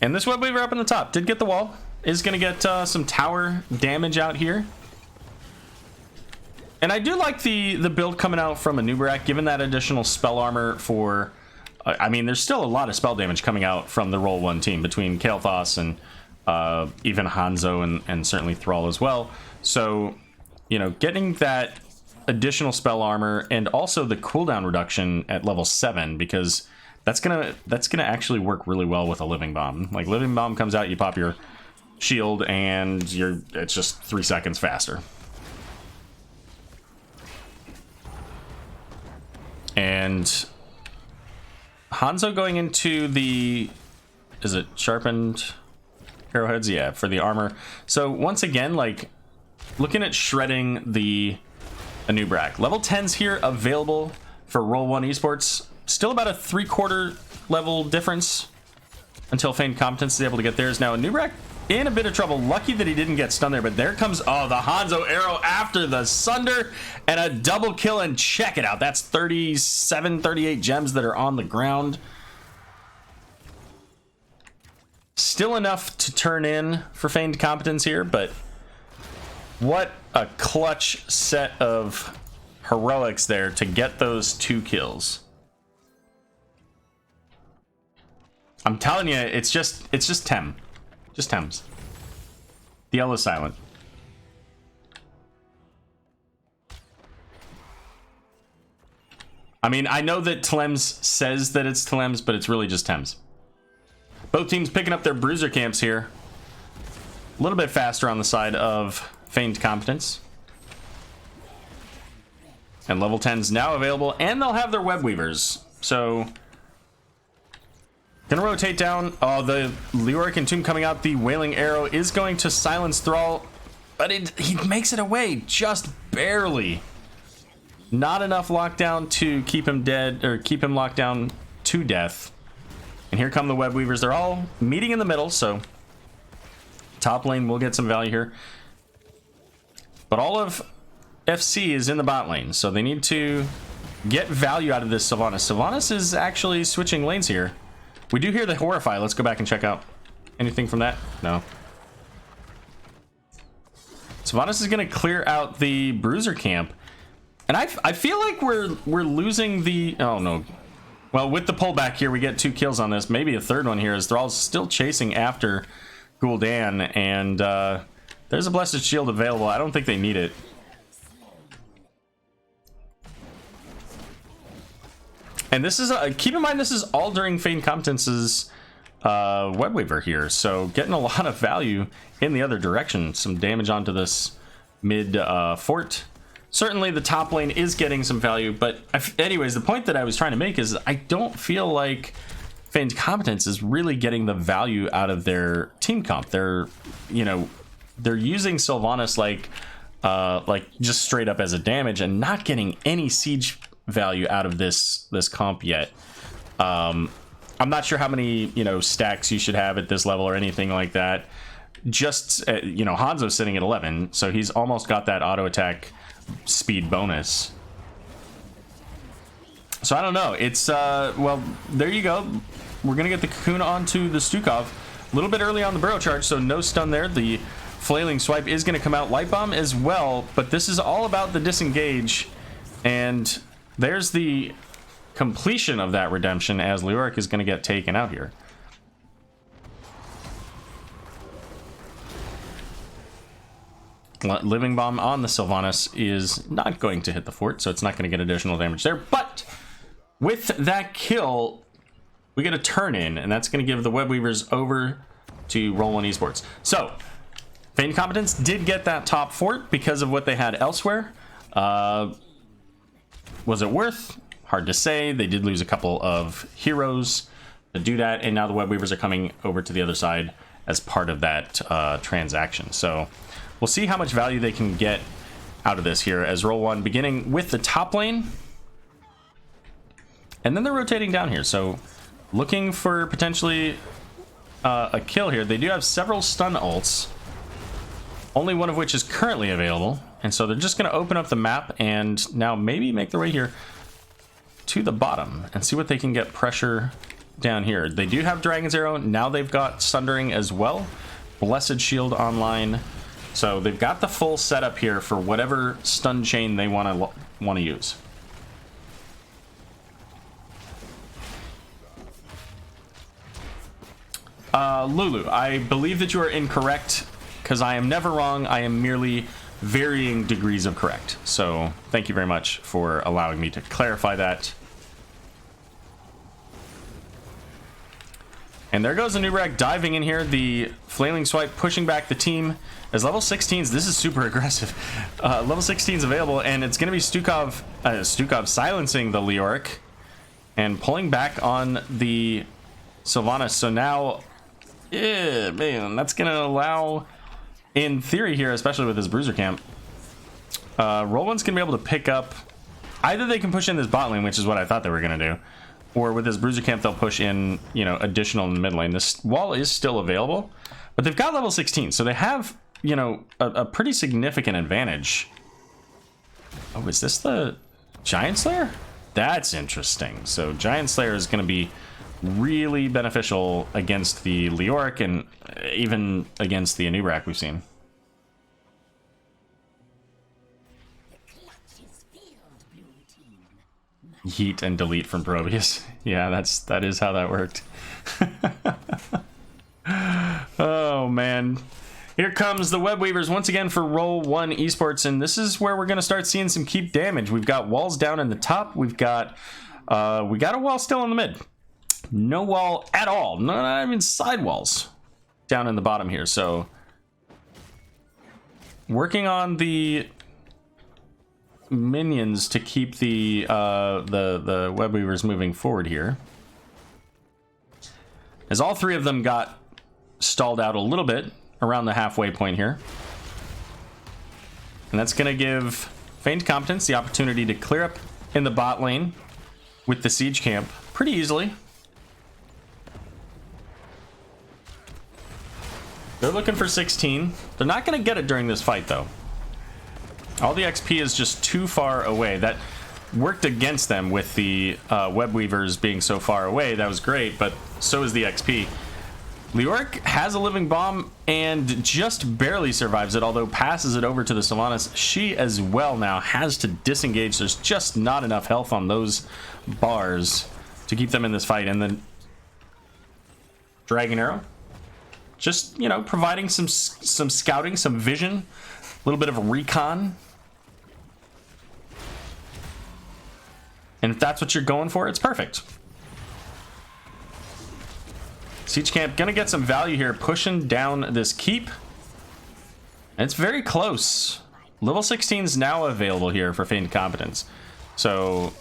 And this Web Weaver up in the top did get the wall. Is going to get some tower damage out here. And I do like the build coming out from Anubarak, given that additional spell armor for... I mean, there's still a lot of spell damage coming out from the Roll1 team between Kael'thas and even Hanzo and certainly Thrall as well. So, you know, getting that additional spell armor and also the cooldown reduction at level 7, because that's gonna actually work really well with a Living Bomb. Like, Living Bomb comes out, you pop your shield, and it's just 3 seconds faster. And Hanzo going into the, is it sharpened arrowheads? Yeah, for the armor. So once again, like, looking at shredding the Anubarak. Level 10s here available for Roll1Esports. Still about a 3/4 level difference until Feigned Competence is able to get theirs. Now Anubarak in a bit of trouble. Lucky that he didn't get stunned there, but there comes, oh, the Hanzo arrow after the Sunder and a double kill, and check it out. That's 37, 38 gems that are on the ground. Still enough to turn in for Feigned Competence here, but what a clutch set of heroics there to get those 2 kills. I'm telling you, it's just Tem. Just Thames. The L is silent. I mean, I know that Tlems says that it's Tlems, but it's really just Thames. Both teams picking up their bruiser camps here. A little bit faster on the side of Feigned Competence. And level 10's now available, and they'll have their Web Weavers. So... gonna rotate down. Oh, the Leoric Entomb coming out. The Wailing Arrow is going to silence Thrall, but he makes it away just barely. Not enough lockdown to keep him dead, or keep him locked down to death. And here come the web weavers. They're all meeting in the middle, so top lane will get some value here. But all of FC is in the bot lane, so they need to get value out of this Sylvanas. Sylvanas is actually switching lanes here. We do hear the Horrify. Let's go back and check out anything from that. No. Sylvanas is going to clear out the Bruiser camp. And I feel like we're losing the... Oh, no. Well, with the pullback here, we get 2 kills on this. Maybe a third one here as Thrall's still chasing after Gul'dan. And there's a Blessed Shield available. I don't think they need it. And this is... keep in mind, this is all during Feigned Competence's web weaver here. So getting a lot of value in the other direction. Some damage onto this mid fort. Certainly the top lane is getting some value, but anyways, the point that I was trying to make is I don't feel like Feigned Competence is really getting the value out of their team comp. They're, you know, they're using Sylvanas like just straight up as a damage and not getting any siege value out of this comp yet. I'm not sure how many, you know, stacks you should have at this level or anything like that. Just, you know, Hanzo's sitting at 11, so he's almost got that auto attack speed bonus. So I don't know. It's well, there you go. We're gonna get the cocoon onto the Stukov a little bit early on the burrow charge, so no stun there. The flailing swipe is gonna come out, light bomb as well, but this is all about the disengage, and there's the completion of that redemption as Leoric is gonna get taken out here. Living Bomb on the Sylvanas is not going to hit the fort, so it's not going to get additional damage there. But with that kill, we get a turn in, and that's going to give the web weavers over to Roll1Esports. So, Feigned Competence did get that top fort because of what they had elsewhere. Was it worth? Hard to say. They did lose a couple of heroes to do that, and now the web weavers are coming over to the other side as part of that transaction. So we'll see how much value they can get out of this here as Roll1 beginning with the top lane. And then they're rotating down here. So looking for potentially a kill here. They do have several stun ults, only one of which is currently available. And so they're just going to open up the map and now maybe make their way here to the bottom and see what they can get pressure down here. They do have Dragon's Arrow. Now they've got Sundering as well. Blessed Shield online. So they've got the full setup here for whatever stun chain they want to use. Lulu, I believe that you are incorrect because I am never wrong. I am merely varying degrees of correct. So thank you very much for allowing me to clarify that. And there goes the Nubrak diving in here. The flailing swipe pushing back the team. As level 16s, this is super aggressive. Level 16s available, and it's going to be Stukov silencing the Leoric and pulling back on the Sylvanas. So now, yeah, man, that's going to allow, in theory here, especially with this Bruiser camp, Roll1's going to be able to pick up. Either they can push in this bot lane, which is what I thought they were going to do, or with this Bruiser camp, they'll push in, you know, additional in the mid lane. This wall is still available, but they've got level 16, so they have, you know, a pretty significant advantage. Oh, is this the Giant Slayer? That's interesting. So Giant Slayer is going to be really beneficial against the Leoric and even against the Anubrak we've seen. Yeet and delete from Probius. Yeah, that is how that worked. Oh man, here comes the web weavers once again for Roll1Esports, and this is where we're going to start seeing some keep damage. We've got walls down in the top. We got a wall still in the mid. No wall at all. Not even side walls down in the bottom here. So working on the minions to keep the web weavers moving forward here, as all three of them got stalled out a little bit around the halfway point here, and that's going to give Feigned Competence the opportunity to clear up in the bot lane with the siege camp pretty easily. They're looking for 16. They're not going to get it during this fight, though. All the XP is just too far away. That worked against them with the web weavers being so far away. That was great, but so is the XP. Leoric has a living bomb and just barely survives it, although passes it over to the Sylvanas. She as well now has to disengage. There's just not enough health on those bars to keep them in this fight. And then Dragon Arrow, just, you know, providing some scouting, some vision, a little bit of recon. And if that's what you're going for, it's perfect. Siege Camp gonna get some value here, pushing down this keep. And it's very close. Level 16 is now available here for Feigned Competence. So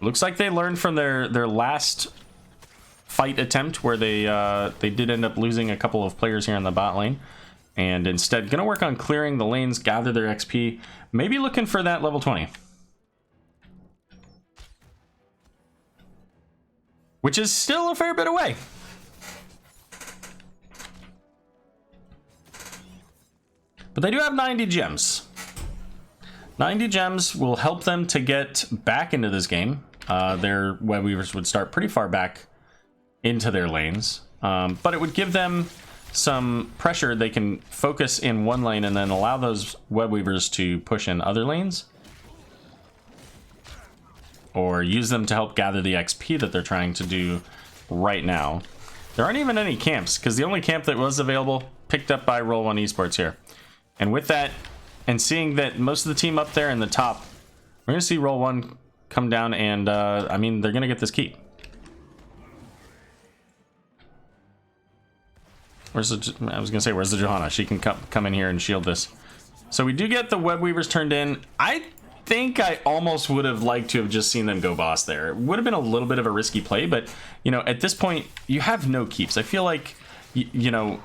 looks like they learned from their last fight attempt where they did end up losing a couple of players here in the bot lane. And instead gonna work on clearing the lanes, gather their XP, maybe looking for that level 20. Which is still a fair bit away. But they do have 90 gems. 90 gems will help them to get back into this game. Their web weavers would start pretty far back into their lanes. But it would give them some pressure. They can focus in one lane and then allow those web weavers to push in other lanes. Or use them to help gather the XP that they're trying to do right now. There aren't even any camps, because the only camp that was available picked up by Roll1Esports here. And with that, and seeing that most of the team up there in the top, we're going to see Roll1 come down and, I mean, they're going to get this keep. I was going to say, where's the Johanna? She can come in here and shield this. So we do get the web weavers turned in. I think I almost would have liked to have just seen them go boss there. It would have been a little bit of a risky play, but you know, at this point you have no keeps. I feel like you know,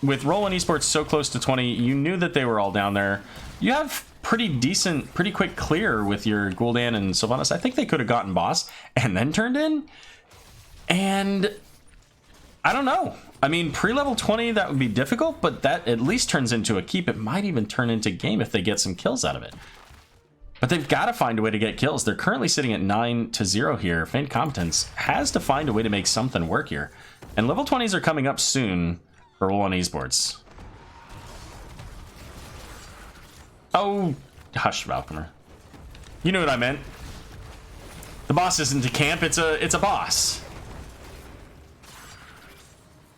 with Roll1Esports so close to 20, you knew that they were all down there. You have pretty decent, pretty quick clear with your Gul'dan and Sylvanas. I think they could have gotten boss and then turned in, and I don't know. I mean, pre-level 20, that would be difficult, but that at least turns into a keep. It might even turn into game if they get some kills out of it. But they've got to find a way to get kills. They're currently sitting at 9-0 here. Feigned Competence has to find a way to make something work here. And level 20s are coming up soon for Roll1Esports. Oh, hush, Valkymer. You knew what I meant. The boss isn't a camp, it's a boss.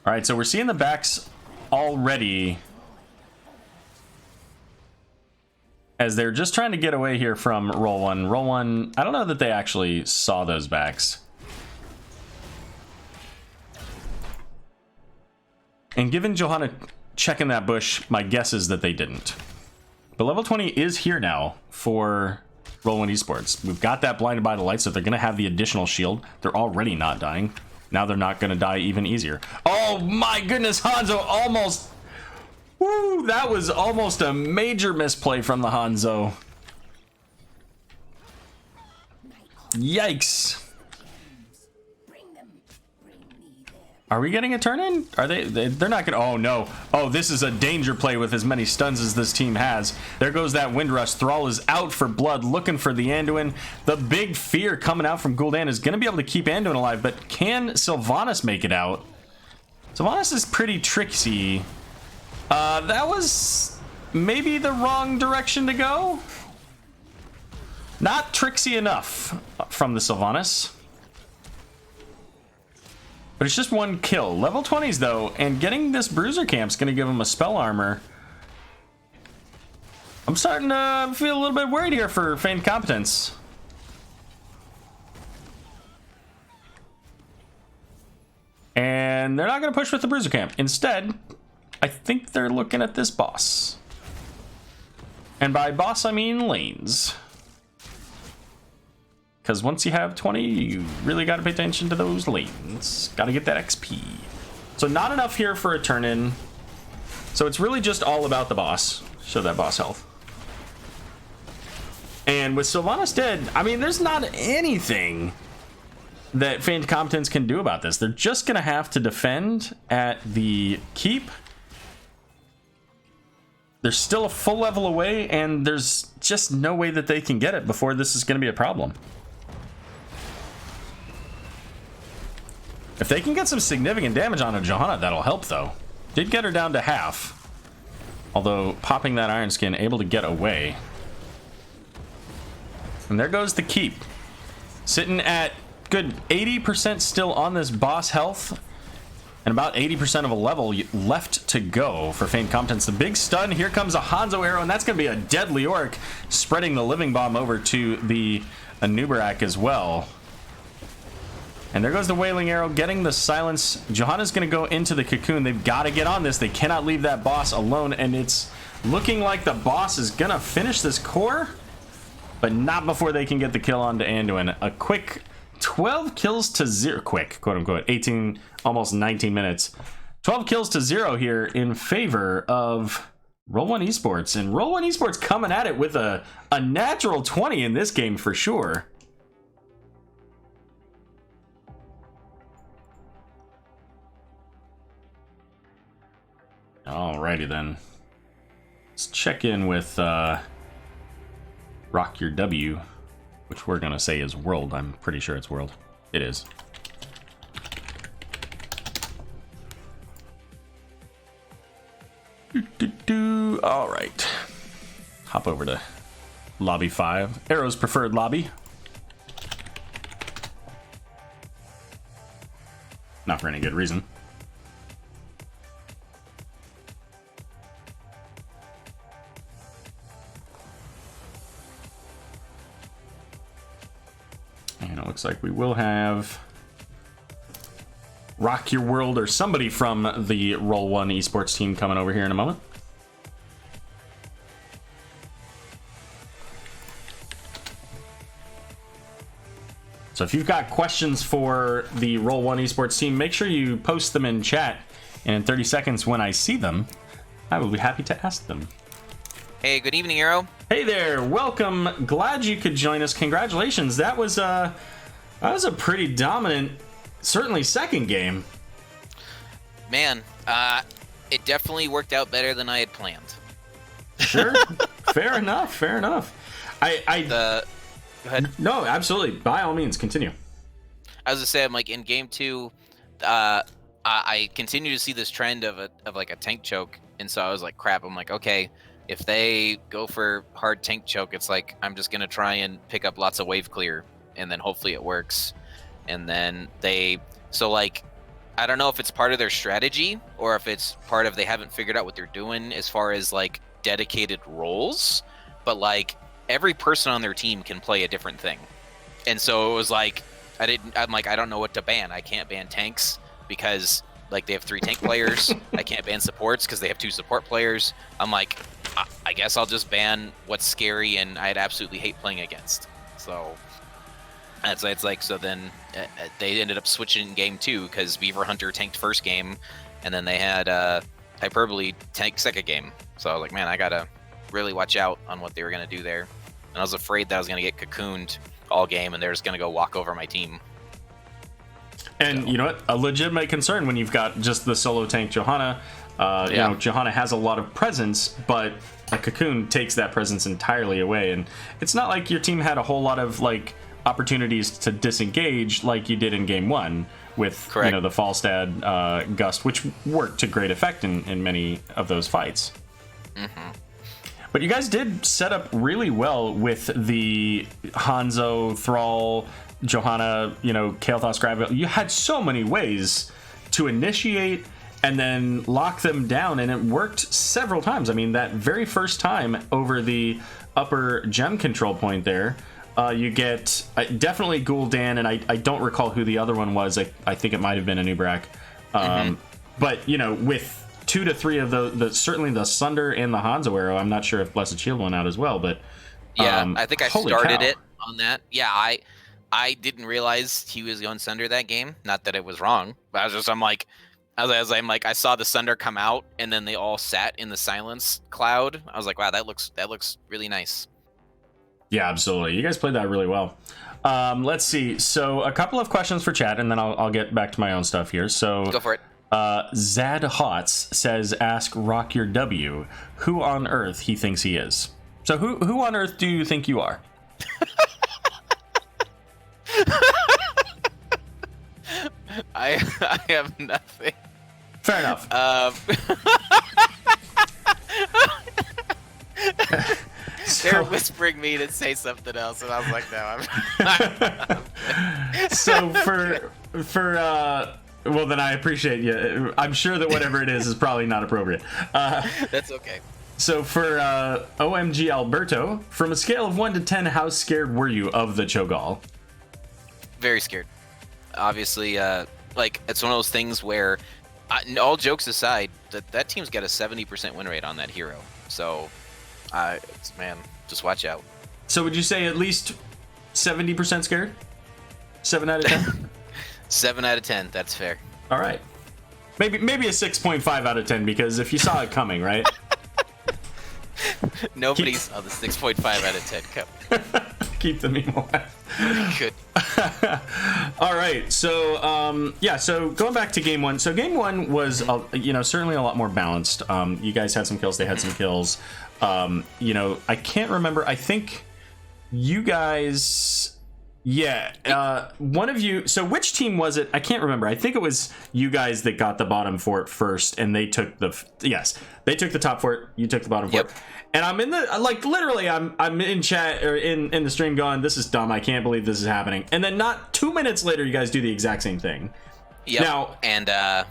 All right, so we're seeing the backs already, as they're just trying to get away here from Roll1. Roll1, I don't know that they actually saw those backs. And given Johanna checking that bush, my guess is that they didn't. But level 20 is here now for Roll1Esports. We've got that blinded by the light, so they're going to have the additional shield. They're already not dying. Now they're not going to die even easier. Oh my goodness, Hanzo almost... Woo, that was almost a major misplay from the Hanzo. Yikes. Are we getting a turn in? Are they're not gonna, oh no. Oh, this is a danger play with as many stuns as this team has. There goes that Windrush. Thrall is out for blood, looking for the Anduin. The big fear coming out from Gul'dan is gonna be able to keep Anduin alive, but can Sylvanas make it out? Sylvanas is pretty tricksy. That was maybe the wrong direction to go. Not tricksy enough from the Sylvanas. But it's just one kill. Level 20s though, and getting this bruiser camp's gonna give him a spell armor. I'm starting to feel a little bit worried here for Feigned Competence. And they're not gonna push with the bruiser camp. Instead, I think they're looking at this boss. And by boss, I mean lanes. Because once you have 20, you really got to pay attention to those lanes. Got to get that XP. So not enough here for a turn-in. So it's really just all about the boss. Show that boss health. And with Sylvanas dead, I mean, there's not anything that Feigned Competence can do about this. They're just going to have to defend at the keep. They're still a full level away, and there's just no way that they can get it before this is going to be a problem. If they can get some significant damage on a Johanna, that'll help, though. Did get her down to half. Although, popping that Iron Skin, able to get away. And there goes the keep. Sitting at good 80% still on this boss health. And about 80% of a level left to go for Feigned Competence. The big stun, here comes a Hanzo arrow, and that's going to be a deadly orc, spreading the living bomb over to the Anubarak as well. And there goes the Wailing Arrow, getting the silence. Johanna's going to go into the cocoon. They've got to get on this. They cannot leave that boss alone, and it's looking like the boss is going to finish this core, but not before they can get the kill onto Anduin. A quick 12 kills to 0, quick, quote unquote, 18, almost 19 minutes. 12 kills to 0 here in favor of Roll1Esports. And Roll1Esports coming at it with a natural 20 in this game for sure. Alrighty then. Let's check in with Rock Your W, which we're gonna say is world. I'm pretty sure it's world. It is. All right. Hop over to lobby 5, Arrow's preferred lobby. Not for any good reason. And it looks like we will have Rock Your World or somebody from the Roll1Esports team coming over here in a moment. So if you've got questions for the Roll1Esports team, make sure you post them in chat. And in 30 seconds when I see them, I will be happy to ask them. Hey, good evening, Arrow. Hey there, welcome. Glad you could join us. Congratulations. That was a pretty dominant, certainly second game. Man, it definitely worked out better than I had planned. Sure. Fair enough. Fair enough. Go ahead. No, absolutely. By all means, continue. I was gonna say, I'm like in game 2, I continue to see this trend of like a tank choke, and so I was like, crap. I'm like, okay, if they go for hard tank choke, it's like I'm just gonna try and pick up lots of wave clear, and then hopefully it works. And then so like, I don't know if it's part of their strategy or if it's part of they haven't figured out what they're doing as far as like dedicated roles, but like every person on their team can play a different thing. And so it was like, I'm like, I don't know what to ban. I can't ban tanks because like they have 3 tank players. I can't ban supports because they have 2 support players. I'm like, I guess I'll just ban what's scary and I'd absolutely hate playing against. So it's like, so then they ended up switching in game 2 because Beaver Hunter tanked first game, and then they had Hyperbole tank second game. So I was like, man, I gotta really watch out on what they were gonna do there. And I was afraid that I was gonna get cocooned all game and they're just gonna go walk over my team. And so, you know what? A legitimate concern when you've got just the solo tank Johanna. You know, Johanna has a lot of presence, but a cocoon takes that presence entirely away. And it's not like your team had a whole lot of like opportunities to disengage like you did in game 1 with you know, the Falstad Gust, which worked to great effect in many of those fights. Mm-hmm. But you guys did set up really well with the Hanzo, Thrall, Johanna, you know, Kael'thas Gravel. You had so many ways to initiate and then lock them down, and it worked several times. I mean, that very first time over the upper gem control point there, you get definitely Gul'dan, and I don't recall who the other one was. I think it might have been Anubarak. But, you know, with 2 to 3 of the certainly the Sunder and the Hanzo arrow. I'm not sure if Blessed Shield went out as well, but yeah, I think I started it on that. Yeah, I didn't realize he was going Sunder that game. Not that it was wrong, but I'm like, I saw the Sunder come out, and then they all sat in the silence cloud. I was like, wow, that looks really nice. Yeah, absolutely. You guys played that really well. Let's see. So a couple of questions for chat, and then I'll get back to my own stuff here. So Go for it. Zad Hots says, "Ask Rock Your W who on earth he thinks he is." So who on earth do you think you are? I have nothing. Fair enough. They're whispering me to say something else, and I was like, no, I'm So well, then I appreciate you. I'm sure that whatever it is probably not appropriate. That's okay. So for OMG Alberto, from a scale of 1 to 10, how scared were you of the Cho'Gall? Very scared. Obviously, like, it's one of those things where, all jokes aside, that team's got a 70% win rate on that hero. So, man, just watch out. So would you say at least 70% scared? 7 out of 10? 7 out of 10, that's fair. All right. Maybe a 6.5 out of 10, because if you saw it coming, right? Nobody saw the 6.5 out of 10 coming. Keep the meme alive. Good. All right, so so going back to game one. So game one was certainly a lot more balanced. You guys had some kills, they had some kills. I can't remember. I think you guys, one of you. So which team was it? I can't remember. I think it was you guys that got the bottom fort first, and they took they took the top fort. You took the bottom fort. And I'm in the literally I'm in chat or in the stream going, this is dumb. I can't believe this is happening. And then not 2 minutes later, you guys do the exact same thing. Yep. Now, and I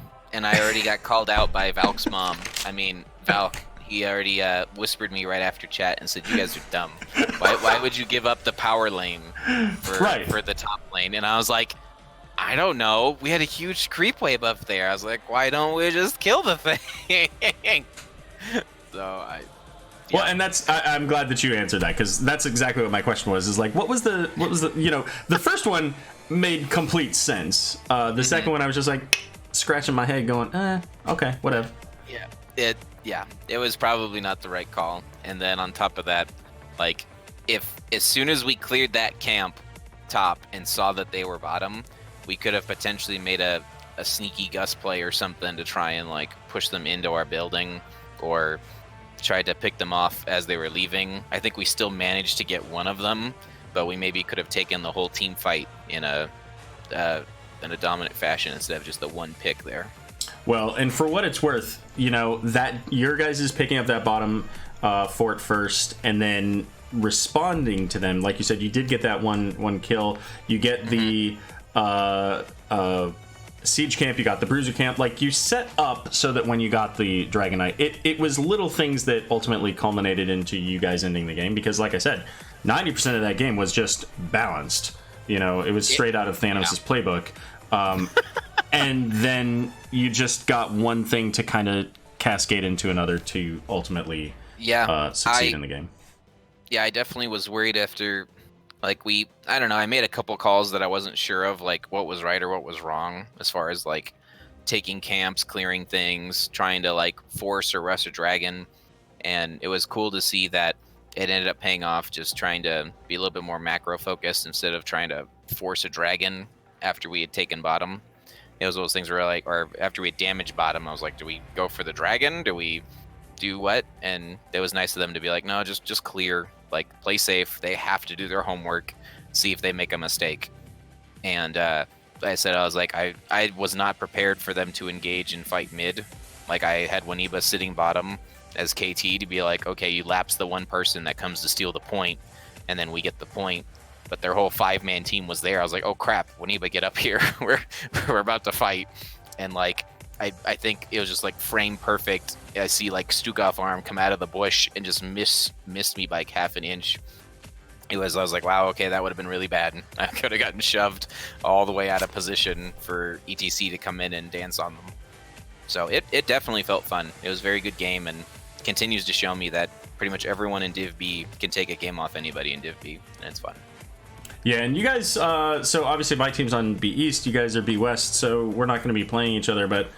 already got called out by Valk's mom. I mean, Valk, he already whispered me right after chat and said, you guys are dumb. Why would you give up the power lane for the top lane? And I was like, I don't know. We had a huge creep wave up there. I was like, why don't we just kill the thing? Well, and I'm glad that you answered that, because that's exactly what my question was. Is like, what was the the first one made complete sense. The second one, I was just like scratching my head, going, okay, whatever. It was probably not the right call. And then on top of that, like, as soon as we cleared that camp top and saw that they were bottom, we could have potentially made a sneaky Gus play or something to try and like push them into our building, or tried to pick them off as they were leaving. I think we still managed to get one of them, but we maybe could have taken the whole team fight in a dominant fashion instead of just the one pick there. Well, and for what it's worth, that your guys is picking up that bottom fort first and then responding to them. Like you said, you did get that one kill. You get the siege camp, you got the bruiser camp. Like, you set up so that when you got the Dragon Knight, it was little things that ultimately culminated into you guys ending the game, because like I said, 90% of that game was just balanced. It was straight out of Thanos' playbook. And then you just got one thing to kind of cascade into another to ultimately succeed in the game. Yeah, I definitely was worried after, like, I don't know, I made a couple calls that I wasn't sure of, like, what was right or what was wrong, as far as, like, taking camps, clearing things, trying to, like, force or rush a dragon. And it was cool to see that it ended up paying off, just trying to be a little bit more macro-focused instead of trying to force a dragon after we had taken bottom. It was one of those things where, like, or after we damaged bottom, I was like, do we go for the dragon? Do we do what? And it was nice of them to be like, no, just clear, like, play safe. They have to do their homework, see if they make a mistake. And I said, I was like, I was not prepared for them to engage and fight mid. Like, I had 1EBA sitting bottom as KT to be like, okay, you lapse the one person that comes to steal the point, and then we get the point. But their whole 5-man team was there. I was like, oh crap, 1EBA, get up here. we're about to fight. And like, I think it was just like frame perfect. I see like Stukov arm come out of the bush and just missed me by like half an inch. I was like, wow, okay, that would have been really bad. I could have gotten shoved all the way out of position for ETC to come in and dance on them. So it definitely felt fun. It was a very good game, and continues to show me that pretty much everyone in DivB can take a game off anybody in DivB, and it's fun. Yeah, and you guys, so obviously my team's on B East, you guys are B West, so we're not going to be playing each other, but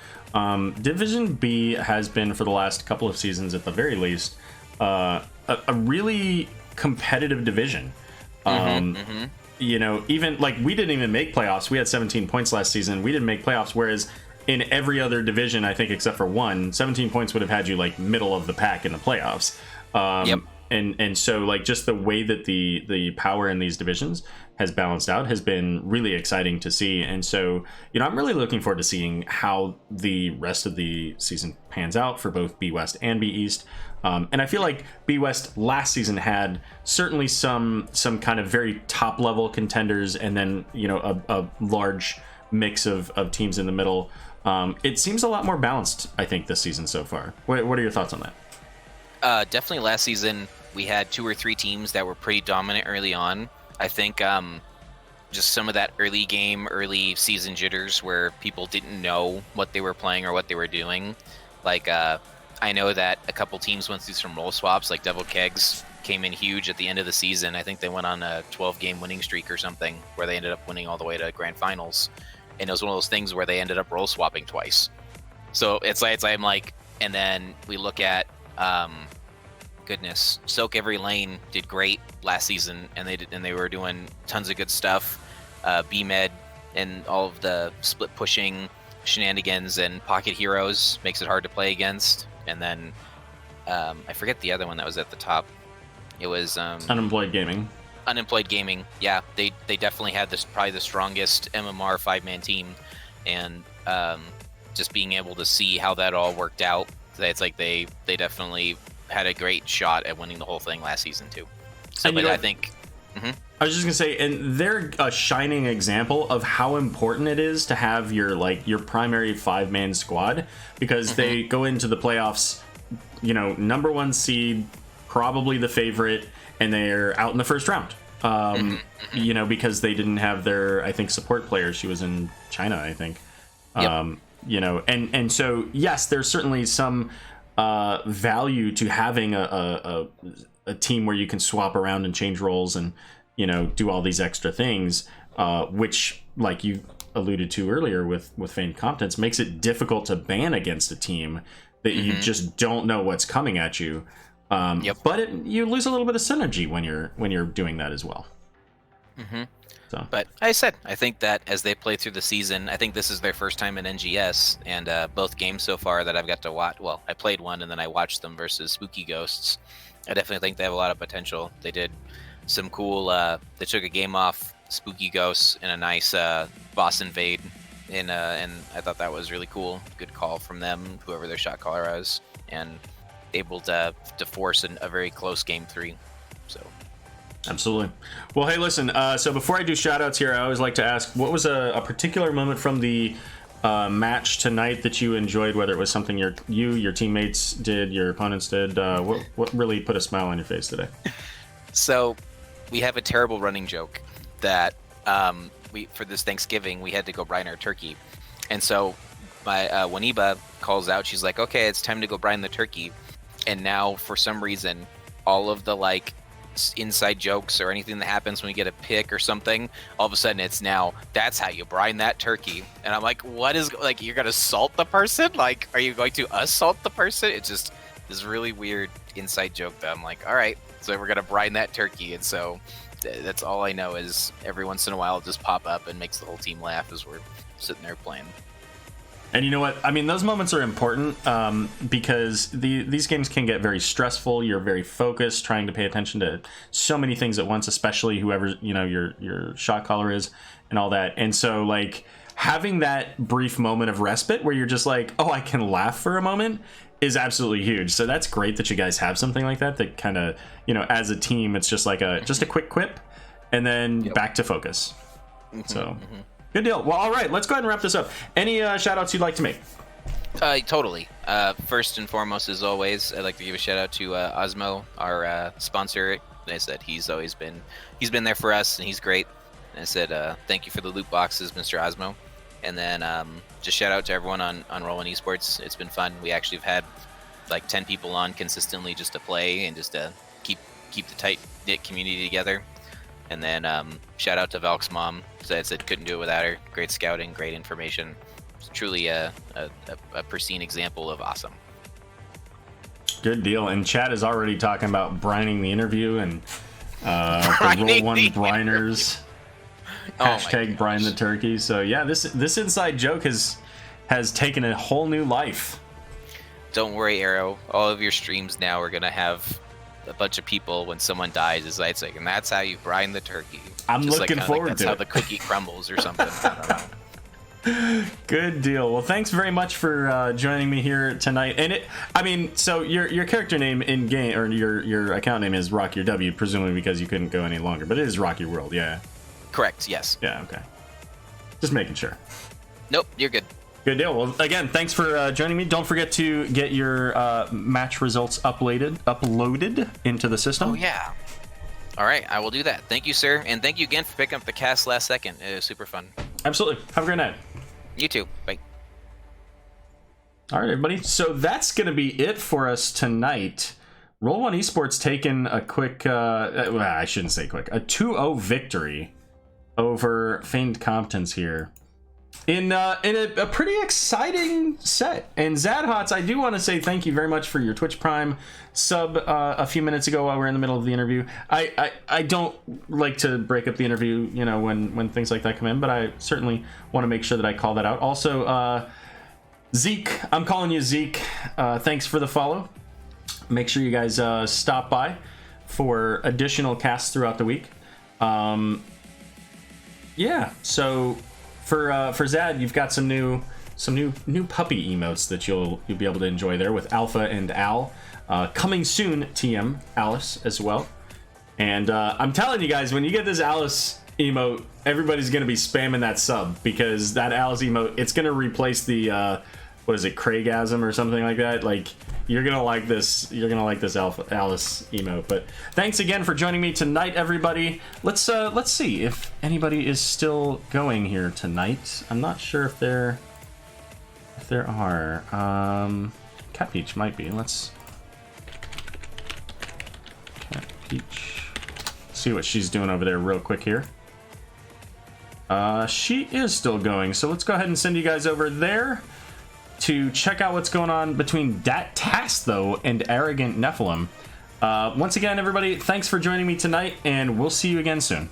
Division B has been, for the last couple of seasons at the very least, a really competitive division. you know, even like we didn't even make playoffs. We had 17 points last season. We didn't make playoffs, whereas in every other division, I think except for one, 17 points would have had you like middle of the pack in the playoffs. Yep. And so like just the way that the power in these divisions has balanced out has been really exciting to see. And so, you know, I'm really looking forward to seeing how the rest of the season pans out for both B-West and B-East. And I feel like B-West last season had certainly some kind of very top level contenders, and then, you know, a large mix of teams in the middle. It seems a lot more balanced, I think, this season so far. What are your thoughts on that? Definitely last season we had 2 or 3 teams that were pretty dominant early on. I think just some of that early season jitters where people didn't know what they were playing or what they were doing. Like, I know that a couple teams went through some roll swaps, like Devil Kegs came in huge at the end of the season. I think they went on a 12-game winning streak or something where they ended up winning all the way to grand finals. And it was one of those things where they ended up roll swapping twice. So it's like I'm like, and then we look at Soak Every Lane did great last season, and they were doing tons of good stuff. B-Med and all of the split pushing shenanigans and Pocket Heroes makes it hard to play against. And then I forget the other one that was at the top. It was Unemployed Gaming. Unemployed Gaming. Yeah, they definitely had probably the strongest MMR 5-man team, and just being able to see how that all worked out. It's like they definitely had a great shot at winning the whole thing last season too. So, but I think. Mm-hmm. I was just gonna say, and they're a shining example of how important it is to have your primary 5-man squad, because they go into the playoffs, you know, number 1 seed, probably the favorite, and they're out in the first round. You know, because they didn't have their, I think, support player. She was in China, I think. Yep. You know, and so yes, there's certainly some value to having a team where you can swap around and change roles and, you know, do all these extra things, which, like you alluded to earlier with Feigned Competence, makes it difficult to ban against a team that you just don't know what's coming at you. But you lose a little bit of synergy when you're doing that as well. So. But I think that as they play through the season, I think this is their first time in NGS, and both games so far that I've got to watch. Well, I played one and then I watched them versus Spooky Ghosts. I definitely think they have a lot of potential. They did some cool. They took a game off Spooky Ghosts in a nice boss invade, and I thought that was really cool. Good call from them, whoever their shot caller was, and able to force a very close game 3. So. Absolutely. Well, hey, listen, so before I do shout-outs here, I always like to ask, what was a particular moment from the match tonight that you enjoyed, whether it was something your teammates did, your opponents did? What really put a smile on your face today? So, we have a terrible running joke that for this Thanksgiving, we had to go brine our turkey. And so, my Waniba calls out, she's like, okay, it's time to go brine the turkey. And now, for some reason, all of the, like, inside jokes or anything that happens when we get a pick or something, all of a sudden it's now, that's how you brine that turkey. And I'm like, what is, like, you're gonna salt the person? Like, are you going to assault the person? It's just this really weird inside joke that I'm like, all right, so we're gonna brine that turkey. And so that's all I know is every once in a while it'll just pop up and makes the whole team laugh as we're sitting there playing. And you know what? I mean, those moments are important because these games can get very stressful. You're very focused, trying to pay attention to so many things at once, especially whoever, you know, your shot caller is and all that. And so, like, having that brief moment of respite where you're just like, oh, I can laugh for a moment is absolutely huge. So that's great that you guys have something like that kind of, you know, as a team, it's just like a quick quip and then back to focus. So... Good deal. Well, all right, let's go ahead and wrap this up. Any shout-outs you'd like to make? Totally. First and foremost, as always, I'd like to give a shout-out to Osmo, our sponsor. I said he's been there for us, and he's great. And I said thank you for the loot boxes, Mr. Osmo. And then just shout-out to everyone on Roll1Esports. It's been fun. We actually have had like 10 people on consistently just to play and just to keep the tight-knit community together. And then shout out to Valk's mom. I said couldn't do it without her. Great scouting, great information. It's truly a pristine example of awesome. Good deal. And Chad is already talking about brining the interview and the Roll1 briners. Hashtag Brian the Turkey. So yeah, this inside joke has taken a whole new life. Don't worry, Arrow. All of your streams now are gonna have a bunch of people when someone dies. Is like, and that's how you brine the turkey. I'm Just looking forward that's to how it. the cookie crumbles or something. I don't know. Good deal. Well, thanks very much for joining me here tonight. And so your character name in game, or your account name is Rock Your W, presumably because you couldn't go any longer. But it is Rock Your World, yeah. Correct. Yes. Yeah. Okay. Just making sure. Nope. You're good. Good deal. Well, again, thanks for joining me. Don't forget to get your match results uploaded into the system. Oh yeah. All right, I will do that. Thank you, sir, and thank you again for picking up the cast last second. It was super fun. Absolutely. Have a great night. You too. Bye. All right, everybody. So that's going to be it for us tonight. Roll1Esports taking a quick, well, I shouldn't say quick, a 2-0 victory over Feigned Competence here in a pretty exciting set. And Zadhots, I do want to say thank you very much for your Twitch Prime sub a few minutes ago while we're in the middle of the interview. I don't like to break up the interview, you know, when things like that come in, but I certainly want to make sure that I call that out. Also, Zeke, I'm calling you Zeke. Thanks for the follow. Make sure you guys stop by for additional casts throughout the week. Yeah, so for Zad, you've got some new puppy emotes that you'll be able to enjoy there with Alpha and Al. Coming soon, TM Alice as well. And I'm telling you guys, when you get this Alice emote, everybody's gonna be spamming that sub, because that Alice emote, it's gonna replace the what is it, Craigasm or something like that. Like, you're gonna like this. You're gonna like this Alice emote. But thanks again for joining me tonight, everybody. Let's see if anybody is still going here tonight. I'm not sure if there are. Cat Peach might be. Let's Cat Peach. See what she's doing over there real quick here. She is still going, so let's go ahead and send you guys over there to check out what's going on between Dat Task, though, and Arrogant Nephilim. Once again, everybody, thanks for joining me tonight, and we'll see you again soon.